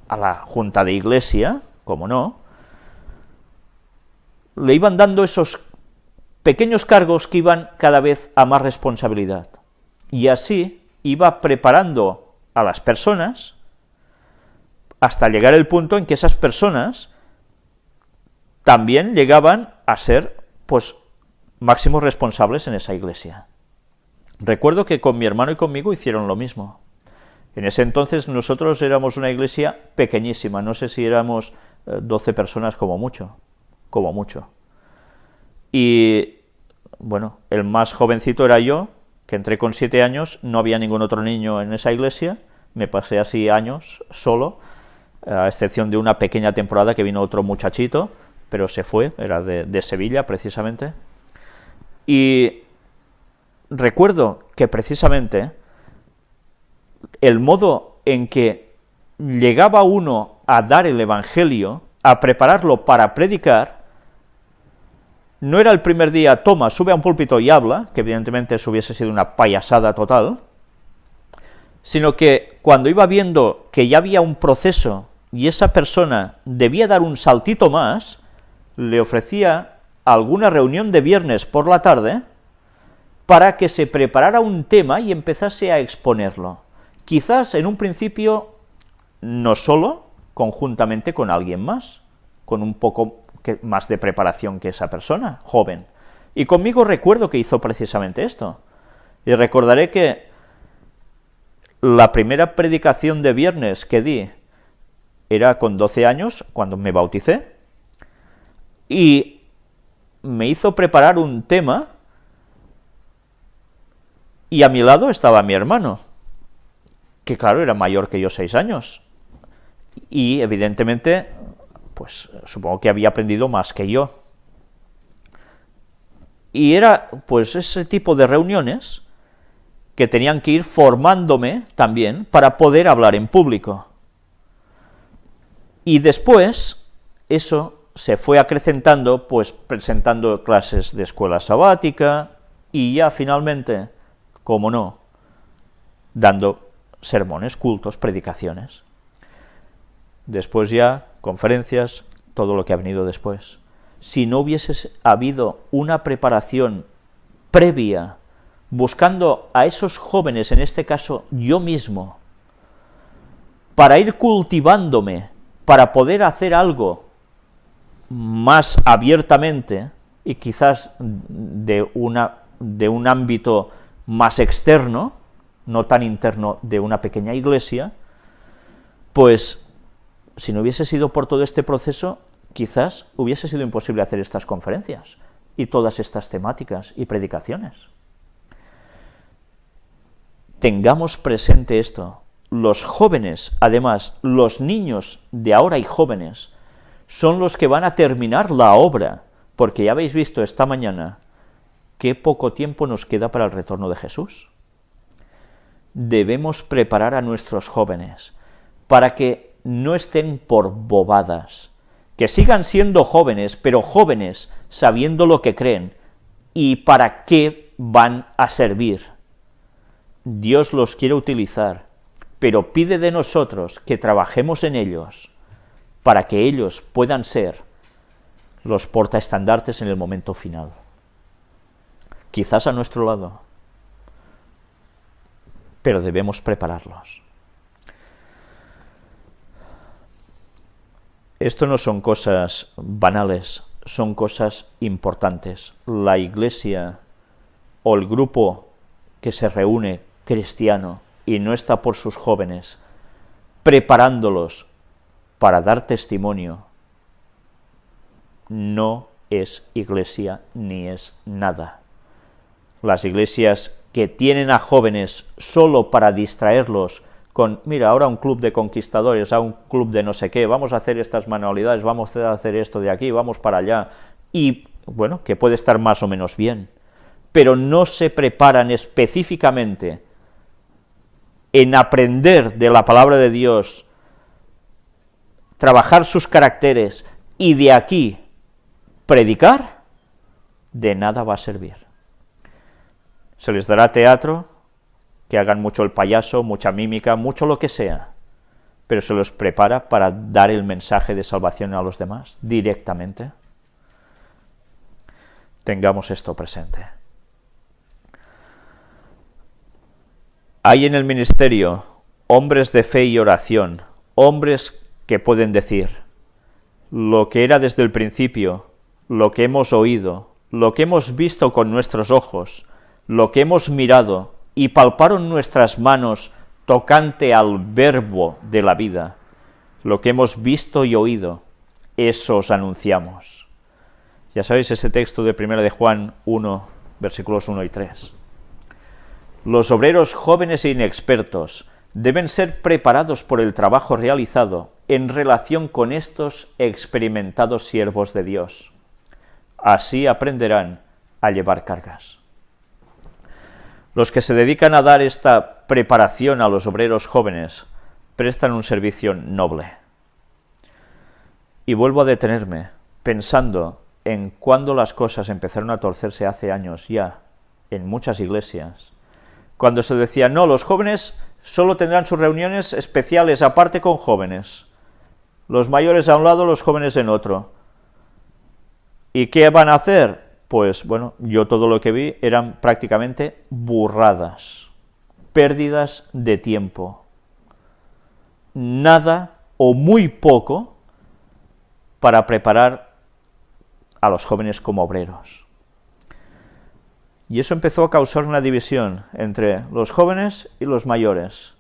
a la junta de iglesia, como no, le iban dando esos pequeños cargos que iban cada vez a más responsabilidad. Y así iba preparando a las personas hasta llegar el punto en que esas personas también llegaban a ser, pues, máximos responsables en esa iglesia. Recuerdo que con mi hermano y conmigo hicieron lo mismo. En ese entonces nosotros éramos una iglesia pequeñísima, no sé si éramos 12 personas como mucho. Y, bueno, el más jovencito era yo, que entré con 7 años, no había ningún otro niño en esa iglesia, me pasé así años solo, a excepción de una pequeña temporada que vino otro muchachito, pero se fue, era de Sevilla precisamente. Y recuerdo que precisamente el modo en que llegaba uno a dar el evangelio, a prepararlo para predicar, no era el primer día, toma, sube a un púlpito y habla, que evidentemente eso hubiese sido una payasada total, sino que cuando iba viendo que ya había un proceso y esa persona debía dar un saltito más, le ofrecía alguna reunión de viernes por la tarde para que se preparara un tema y empezase a exponerlo. Quizás en un principio no solo, conjuntamente con alguien más, con un poco más de preparación que esa persona, joven. Y conmigo recuerdo que hizo precisamente esto. Y recordaré que la primera predicación de viernes que di era con 12 años, cuando me bauticé, y me hizo preparar un tema, y a mi lado estaba mi hermano, que claro, era mayor que yo 6 años, y evidentemente, pues supongo que había aprendido más que yo. Y era pues ese tipo de reuniones que tenían que ir formándome también para poder hablar en público. Y después, eso se fue acrecentando, pues presentando clases de escuela sabática, y ya finalmente, como no, dando sermones, cultos, predicaciones. Después ya, conferencias, todo lo que ha venido después. Si no hubiese habido una preparación previa, buscando a esos jóvenes, en este caso yo mismo, para ir cultivándome, para poder hacer algo más abiertamente, y quizás de un ámbito más externo, no tan interno de una pequeña iglesia, pues si no hubiese sido por todo este proceso, quizás hubiese sido imposible hacer estas conferencias y todas estas temáticas y predicaciones. Tengamos presente esto. Los jóvenes, además, los niños de ahora y jóvenes, son los que van a terminar la obra, porque ya habéis visto esta mañana qué poco tiempo nos queda para el retorno de Jesús. Debemos preparar a nuestros jóvenes para que no estén por bobadas, que sigan siendo jóvenes, pero jóvenes sabiendo lo que creen y para qué van a servir. Dios los quiere utilizar, pero pide de nosotros que trabajemos en ellos para que ellos puedan ser los portaestandartes en el momento final. Quizás a nuestro lado, pero debemos prepararlos. Esto no son cosas banales, son cosas importantes. La iglesia o el grupo que se reúne cristiano y no está por sus jóvenes, preparándolos para dar testimonio, no es iglesia ni es nada. Las iglesias que tienen a jóvenes solo para distraerlos con, mira, ahora un club de conquistadores, a un club de no sé qué, vamos a hacer estas manualidades, vamos a hacer esto de aquí, vamos para allá, y bueno, que puede estar más o menos bien, pero no se preparan específicamente en aprender de la palabra de Dios, trabajar sus caracteres y de aquí predicar, de nada va a servir. Se les dará teatro, que hagan mucho el payaso, mucha mímica, mucho lo que sea, pero se los prepara para dar el mensaje de salvación a los demás directamente. Tengamos esto presente. Hay en el ministerio hombres de fe y oración, hombres que pueden decir lo que era desde el principio, lo que hemos oído, lo que hemos visto con nuestros ojos, lo que hemos mirado y palparon nuestras manos tocante al verbo de la vida, lo que hemos visto y oído, eso os anunciamos. Ya sabéis ese texto de 1 de Juan 1, versículos 1 y 3. Los obreros jóvenes e inexpertos deben ser preparados por el trabajo realizado en relación con estos experimentados siervos de Dios. Así aprenderán a llevar cargas. Los que se dedican a dar esta preparación a los obreros jóvenes prestan un servicio noble. Y vuelvo a detenerme, pensando en cuando las cosas empezaron a torcerse hace años ya, en muchas iglesias, cuando se decía, no, los jóvenes solo tendrán sus reuniones especiales aparte con jóvenes, los mayores a un lado, los jóvenes en otro. ¿Y qué van a hacer? Pues bueno, yo todo lo que vi eran prácticamente burradas, pérdidas de tiempo, nada o muy poco para preparar a los jóvenes como obreros. Y eso empezó a causar una división entre los jóvenes y los mayores.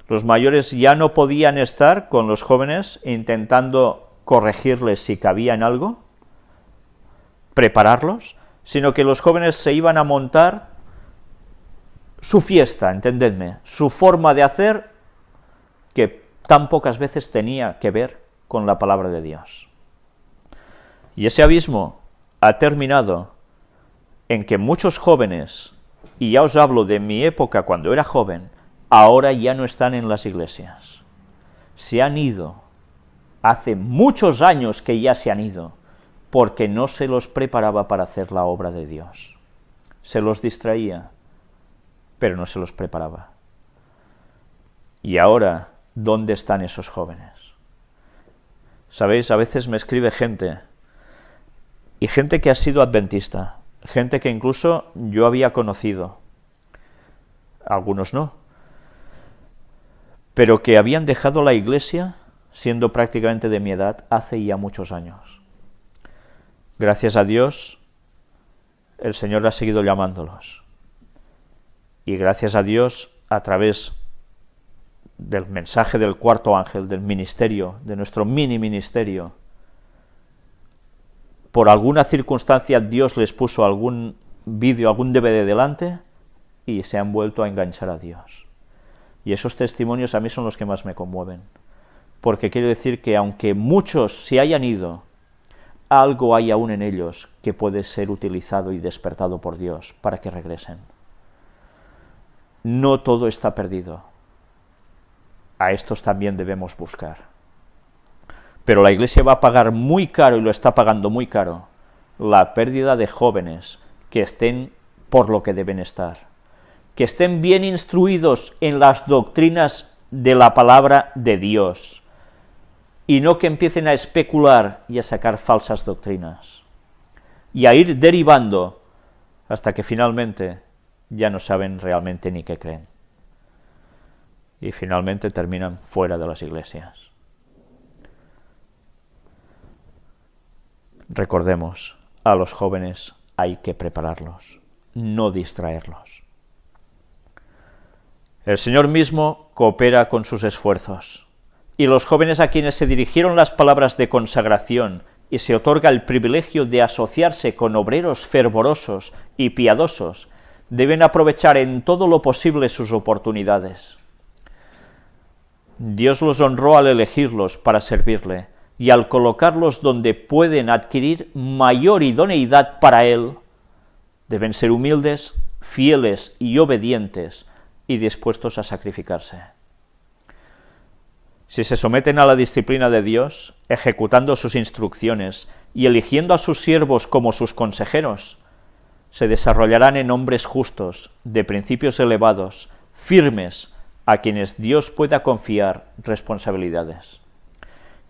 Los mayores ya no podían estar con los jóvenes intentando corregirles si cabía en algo, prepararlos, sino que los jóvenes se iban a montar su fiesta, entendedme, su forma de hacer, que tan pocas veces tenía que ver con la palabra de Dios. Y ese abismo ha terminado en que muchos jóvenes, y ya os hablo de mi época cuando era joven, ahora ya no están en las iglesias. Se han ido, hace muchos años que ya se han ido, porque no se los preparaba para hacer la obra de Dios. Se los distraía, pero no se los preparaba. Y ahora, ¿dónde están esos jóvenes? Sabéis, a veces me escribe gente, y gente que ha sido adventista, gente que incluso yo había conocido, algunos no, pero que habían dejado la iglesia siendo prácticamente de mi edad hace ya muchos años. Gracias a Dios, el Señor ha seguido llamándolos. Y gracias a Dios a través del mensaje del cuarto ángel, del ministerio, de nuestro mini ministerio, por alguna circunstancia Dios les puso algún vídeo, algún DVD delante y se han vuelto a enganchar a Dios. Y esos testimonios a mí son los que más me conmueven, porque quiero decir que aunque muchos se hayan ido, algo hay aún en ellos que puede ser utilizado y despertado por Dios para que regresen. No todo está perdido. A estos también debemos buscar. Pero la Iglesia va a pagar muy caro, y lo está pagando muy caro, la pérdida de jóvenes que estén por lo que deben estar, que estén bien instruidos en las doctrinas de la palabra de Dios, y no que empiecen a especular y a sacar falsas doctrinas, y a ir derivando hasta que finalmente ya no saben realmente ni qué creen, y finalmente terminan fuera de las iglesias. Recordemos, a los jóvenes hay que prepararlos, no distraerlos. El Señor mismo coopera con sus esfuerzos, y los jóvenes a quienes se dirigieron las palabras de consagración y se otorga el privilegio de asociarse con obreros fervorosos y piadosos, deben aprovechar en todo lo posible sus oportunidades. Dios los honró al elegirlos para servirle, y al colocarlos donde pueden adquirir mayor idoneidad para Él, deben ser humildes, fieles y obedientes, y dispuestos a sacrificarse. Si se someten a la disciplina de Dios, ejecutando sus instrucciones y eligiendo a sus siervos como sus consejeros, se desarrollarán en hombres justos, de principios elevados, firmes, a quienes Dios pueda confiar responsabilidades.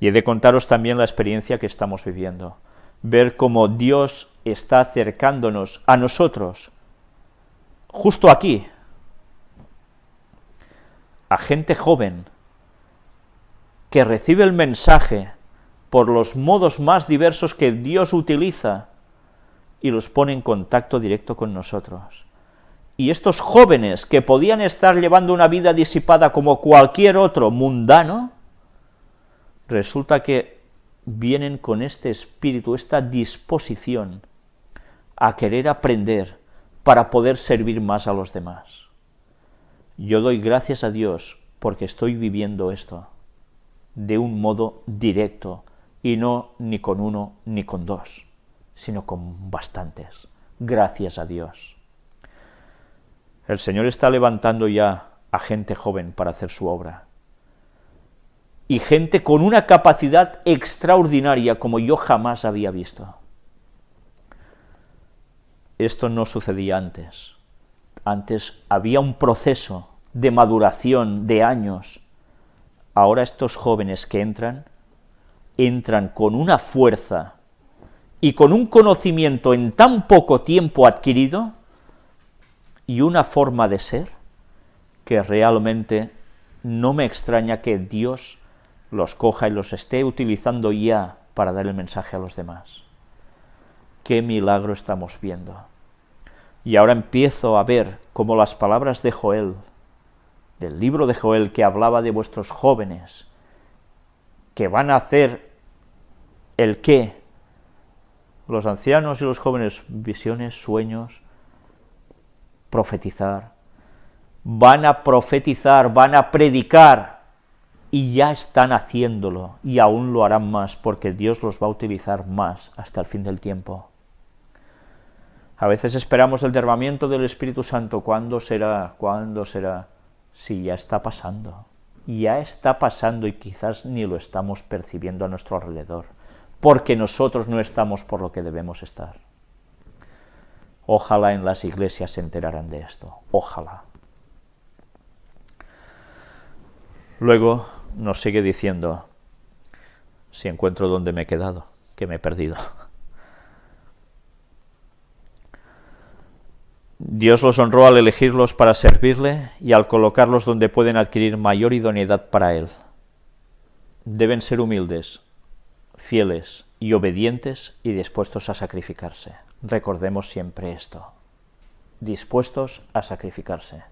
Y he de contaros también la experiencia que estamos viviendo, ver cómo Dios está acercándonos a nosotros, justo aquí, a gente joven, que recibe el mensaje por los modos más diversos que Dios utiliza y los pone en contacto directo con nosotros. Y estos jóvenes que podían estar llevando una vida disipada como cualquier otro mundano, resulta que vienen con este espíritu, esta disposición a querer aprender para poder servir más a los demás. Yo doy gracias a Dios porque estoy viviendo esto de un modo directo, y no ni con uno ni con dos, sino con bastantes. Gracias a Dios. El Señor está levantando ya a gente joven para hacer su obra, y gente con una capacidad extraordinaria como yo jamás había visto. Esto no sucedía antes. Antes había un proceso de maduración de años. Ahora estos jóvenes que entran con una fuerza y con un conocimiento en tan poco tiempo adquirido y una forma de ser que realmente no me extraña que Dios los coja y los esté utilizando ya para dar el mensaje a los demás. ¡Qué milagro estamos viendo! Y ahora empiezo a ver cómo las palabras de Joel, del libro de Joel, que hablaba de vuestros jóvenes, que van a hacer el qué, los ancianos y los jóvenes, visiones, sueños, profetizar, van a profetizar, van a predicar, y ya están haciéndolo, y aún lo harán más, porque Dios los va a utilizar más hasta el fin del tiempo. A veces esperamos el derramamiento del Espíritu Santo. ¿Cuándo será? ¿Cuándo será? Sí, ya está pasando y quizás ni lo estamos percibiendo a nuestro alrededor, porque nosotros no estamos por lo que debemos estar. Ojalá en las iglesias se enteraran de esto, ojalá. Luego nos sigue diciendo, si encuentro donde me he quedado, que me he perdido. Dios los honró al elegirlos para servirle y al colocarlos donde pueden adquirir mayor idoneidad para Él. Deben ser humildes, fieles y obedientes y dispuestos a sacrificarse. Recordemos siempre esto, dispuestos a sacrificarse.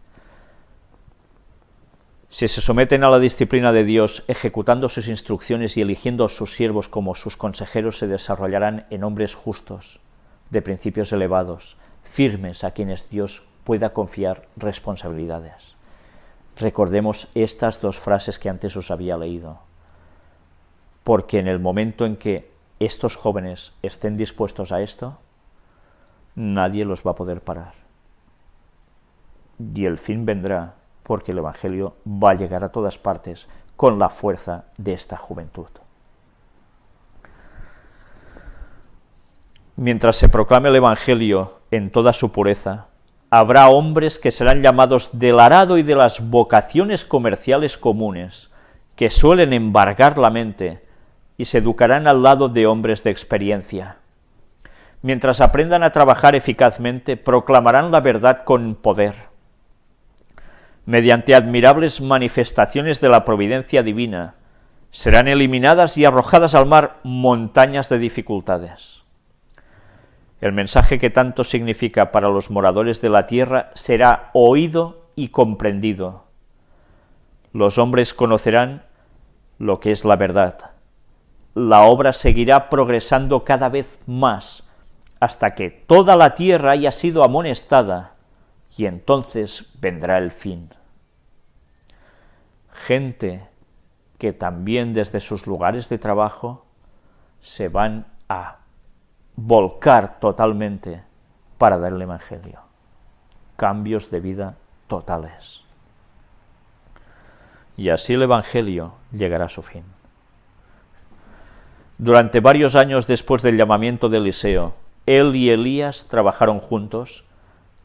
Si se someten a la disciplina de Dios, ejecutando sus instrucciones y eligiendo a sus siervos como sus consejeros, se desarrollarán en hombres justos, de principios elevados, firmes a quienes Dios pueda confiar responsabilidades. Recordemos estas dos frases que antes os había leído, porque en el momento en que estos jóvenes estén dispuestos a esto, nadie los va a poder parar. Y el fin vendrá, porque el Evangelio va a llegar a todas partes con la fuerza de esta juventud. Mientras se proclame el Evangelio en toda su pureza, habrá hombres que serán llamados del arado y de las vocaciones comerciales comunes, que suelen embargar la mente, y se educarán al lado de hombres de experiencia. Mientras aprendan a trabajar eficazmente, proclamarán la verdad con poder. Mediante admirables manifestaciones de la providencia divina, serán eliminadas y arrojadas al mar montañas de dificultades. El mensaje que tanto significa para los moradores de la tierra será oído y comprendido. Los hombres conocerán lo que es la verdad. La obra seguirá progresando cada vez más hasta que toda la tierra haya sido amonestada, y entonces vendrá el fin. Gente que también desde sus lugares de trabajo se van a volcar totalmente para dar el Evangelio. Cambios de vida totales. Y así el Evangelio llegará a su fin. Durante varios años después del llamamiento de Eliseo, él y Elías trabajaron juntos,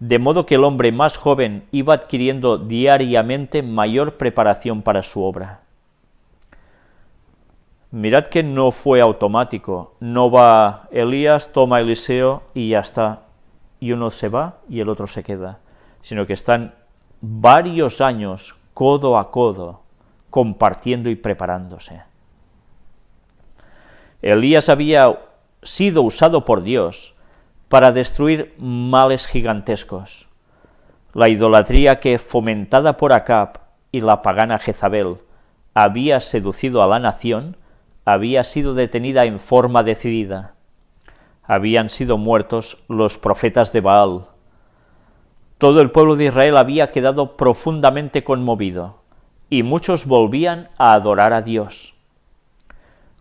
de modo que el hombre más joven iba adquiriendo diariamente mayor preparación para su obra. Mirad que no fue automático, no va Elías, toma a Eliseo y ya está, y uno se va y el otro se queda, sino que están varios años codo a codo compartiendo y preparándose. Elías había sido usado por Dios para destruir males gigantescos. La idolatría que, fomentada por Acab y la pagana Jezabel, había seducido a la nación, había sido detenida en forma decidida. Habían sido muertos los profetas de Baal. Todo el pueblo de Israel había quedado profundamente conmovido, y muchos volvían a adorar a Dios.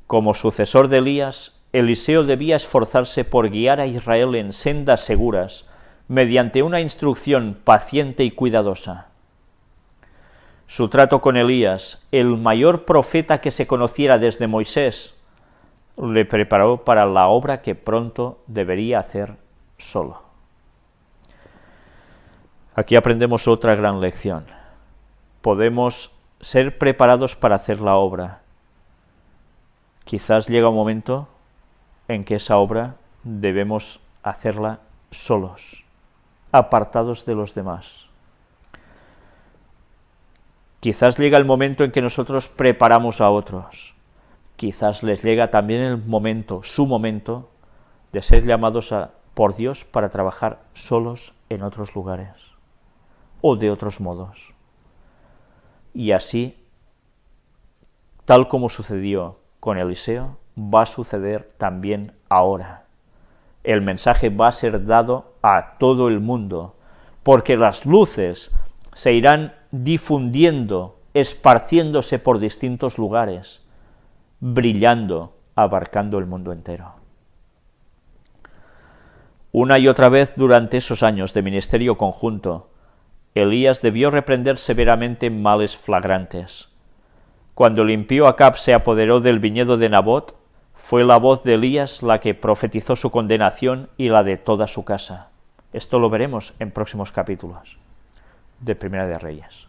Como sucesor de Elías, Eliseo debía esforzarse por guiar a Israel en sendas seguras, mediante una instrucción paciente y cuidadosa. Su trato con Elías, el mayor profeta que se conociera desde Moisés, le preparó para la obra que pronto debería hacer solo. Aquí aprendemos otra gran lección. Podemos ser preparados para hacer la obra. Quizás llega un momento en que esa obra debemos hacerla solos, apartados de los demás. Quizás llega el momento en que nosotros preparamos a otros. Quizás les llega también el momento, su momento, de ser llamados por Dios para trabajar solos en otros lugares o de otros modos. Y así, tal como sucedió con Eliseo, va a suceder también ahora. El mensaje va a ser dado a todo el mundo, porque las luces se irán difundiendo, esparciéndose por distintos lugares, brillando, abarcando el mundo entero. Una y otra vez durante esos años de ministerio conjunto, Elías debió reprender severamente males flagrantes. Cuando el impío Acab se apoderó del viñedo de Nabot, fue la voz de Elías la que profetizó su condenación y la de toda su casa. Esto lo veremos en próximos capítulos de Primera de Reyes.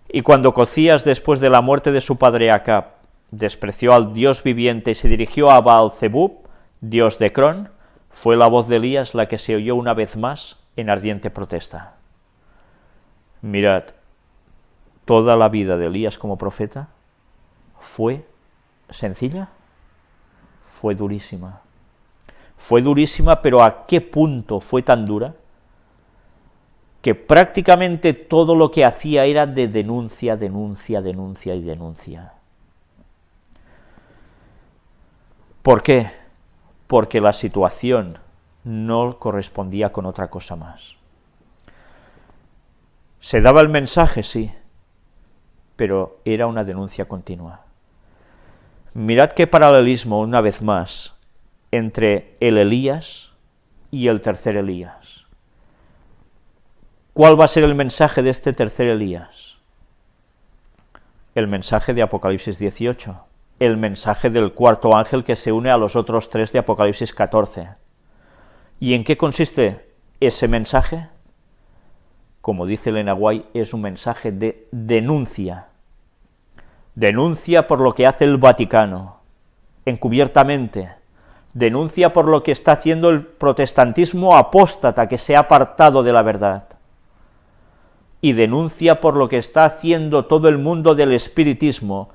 Y cuando Cocías, después de la muerte de su padre Acab, despreció al Dios viviente y se dirigió a Baal-zebub, dios de Ecrón, fue la voz de Elías la que se oyó una vez más en ardiente protesta. Mirad, toda la vida de Elías como profeta fue sencilla, fue durísima. Fue durísima, pero ¿a qué punto fue tan dura? que prácticamente todo lo que hacía era de denuncia, denuncia, denuncia y denuncia. ¿Por qué? Porque la situación no correspondía con otra cosa más. Se daba el mensaje, sí, pero era una denuncia continua. Mirad qué paralelismo, una vez más, entre el Elías y el tercer Elías. ¿Cuál va a ser el mensaje de este tercer Elías? El mensaje de Apocalipsis 18, el mensaje del cuarto ángel que se une a los otros 3 de Apocalipsis 14. ¿Y en qué consiste ese mensaje? Como dice Elena White, es un mensaje de denuncia. Denuncia por lo que hace el Vaticano, encubiertamente. Denuncia por lo que está haciendo el protestantismo apóstata, que se ha apartado de la verdad. Y denuncia por lo que está haciendo todo el mundo del espiritismo.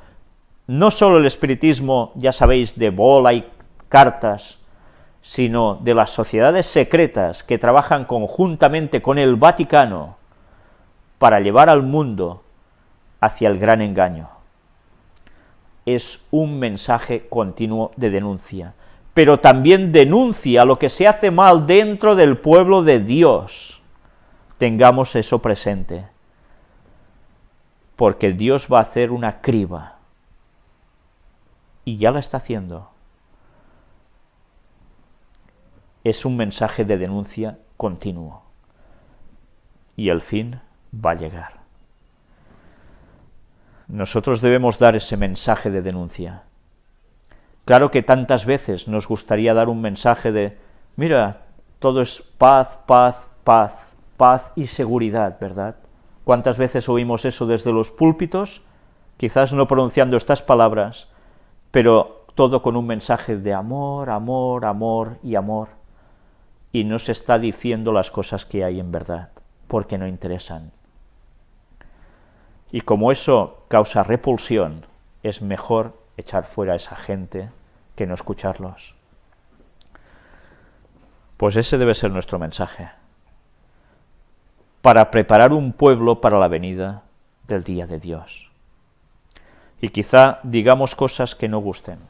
No solo el espiritismo, ya sabéis, de bola y cartas, sino de las sociedades secretas que trabajan conjuntamente con el Vaticano para llevar al mundo hacia el gran engaño. Es un mensaje continuo de denuncia, pero también denuncia lo que se hace mal dentro del pueblo de Dios. Tengamos eso presente, porque Dios va a hacer una criba, y ya la está haciendo. Es un mensaje de denuncia continuo, y el fin va a llegar. Nosotros debemos dar ese mensaje de denuncia. Claro que tantas veces nos gustaría dar un mensaje de, mira, todo es paz, paz, paz, paz y seguridad, ¿verdad? ¿Cuántas veces oímos eso desde los púlpitos? Quizás no pronunciando estas palabras, pero todo con un mensaje de amor, amor, amor y amor. Y no se está diciendo las cosas que hay en verdad, porque no interesan. Y como eso causa repulsión, es mejor echar fuera a esa gente que no escucharlos. Pues ese debe ser nuestro mensaje, para preparar un pueblo para la venida del día de Dios. Y quizá digamos cosas que no gusten,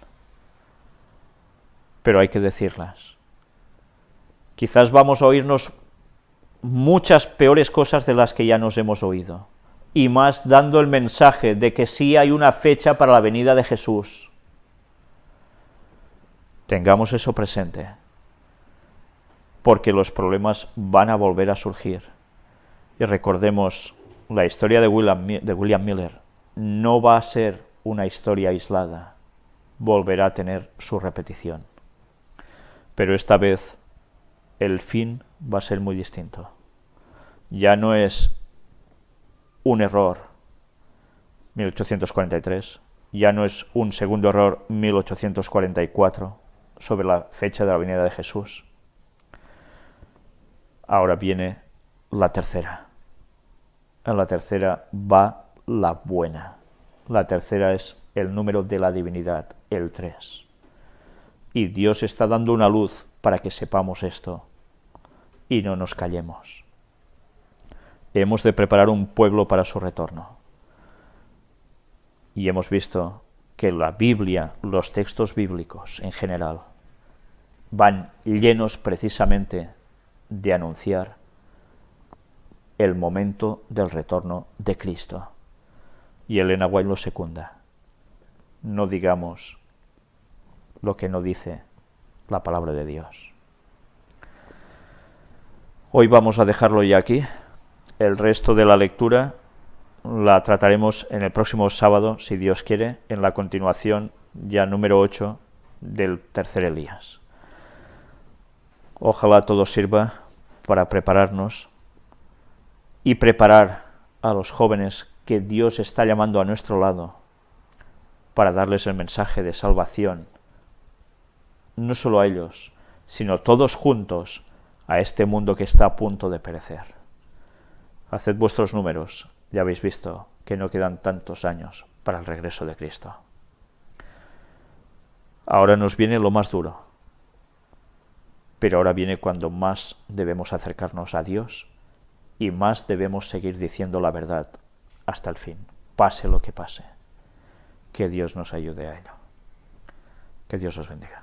pero hay que decirlas. Quizás vamos a oírnos muchas peores cosas de las que ya nos hemos oído, y más dando el mensaje de que sí hay una fecha para la venida de Jesús. Tengamos eso presente, porque los problemas van a volver a surgir. Y recordemos, la historia de William Miller no va a ser una historia aislada, volverá a tener su repetición. Pero esta vez el fin va a ser muy distinto. Ya no es un error, 1843, ya no es un segundo error, 1844, sobre la fecha de la venida de Jesús. Ahora viene la tercera. En la tercera va la buena. La tercera es el número de la divinidad, el 3. Y Dios está dando una luz para que sepamos esto y no nos callemos. Hemos de preparar un pueblo para su retorno. Y hemos visto que la Biblia, los textos bíblicos en general, van llenos precisamente de anunciar el momento del retorno de Cristo. Y Elena White lo secunda. No digamos lo que no dice la palabra de Dios. Hoy vamos a dejarlo ya aquí. El resto de la lectura la trataremos en el próximo sábado, si Dios quiere, en la continuación ya número 8 del tercer Elías. Ojalá todo sirva para prepararnos y preparar a los jóvenes que Dios está llamando a nuestro lado para darles el mensaje de salvación, no solo a ellos, sino todos juntos a este mundo que está a punto de perecer. Haced vuestros números, ya habéis visto que no quedan tantos años para el regreso de Cristo. Ahora nos viene lo más duro, pero ahora viene cuando más debemos acercarnos a Dios y más debemos seguir diciendo la verdad hasta el fin, pase lo que pase. Que Dios nos ayude a ello. Que Dios os bendiga.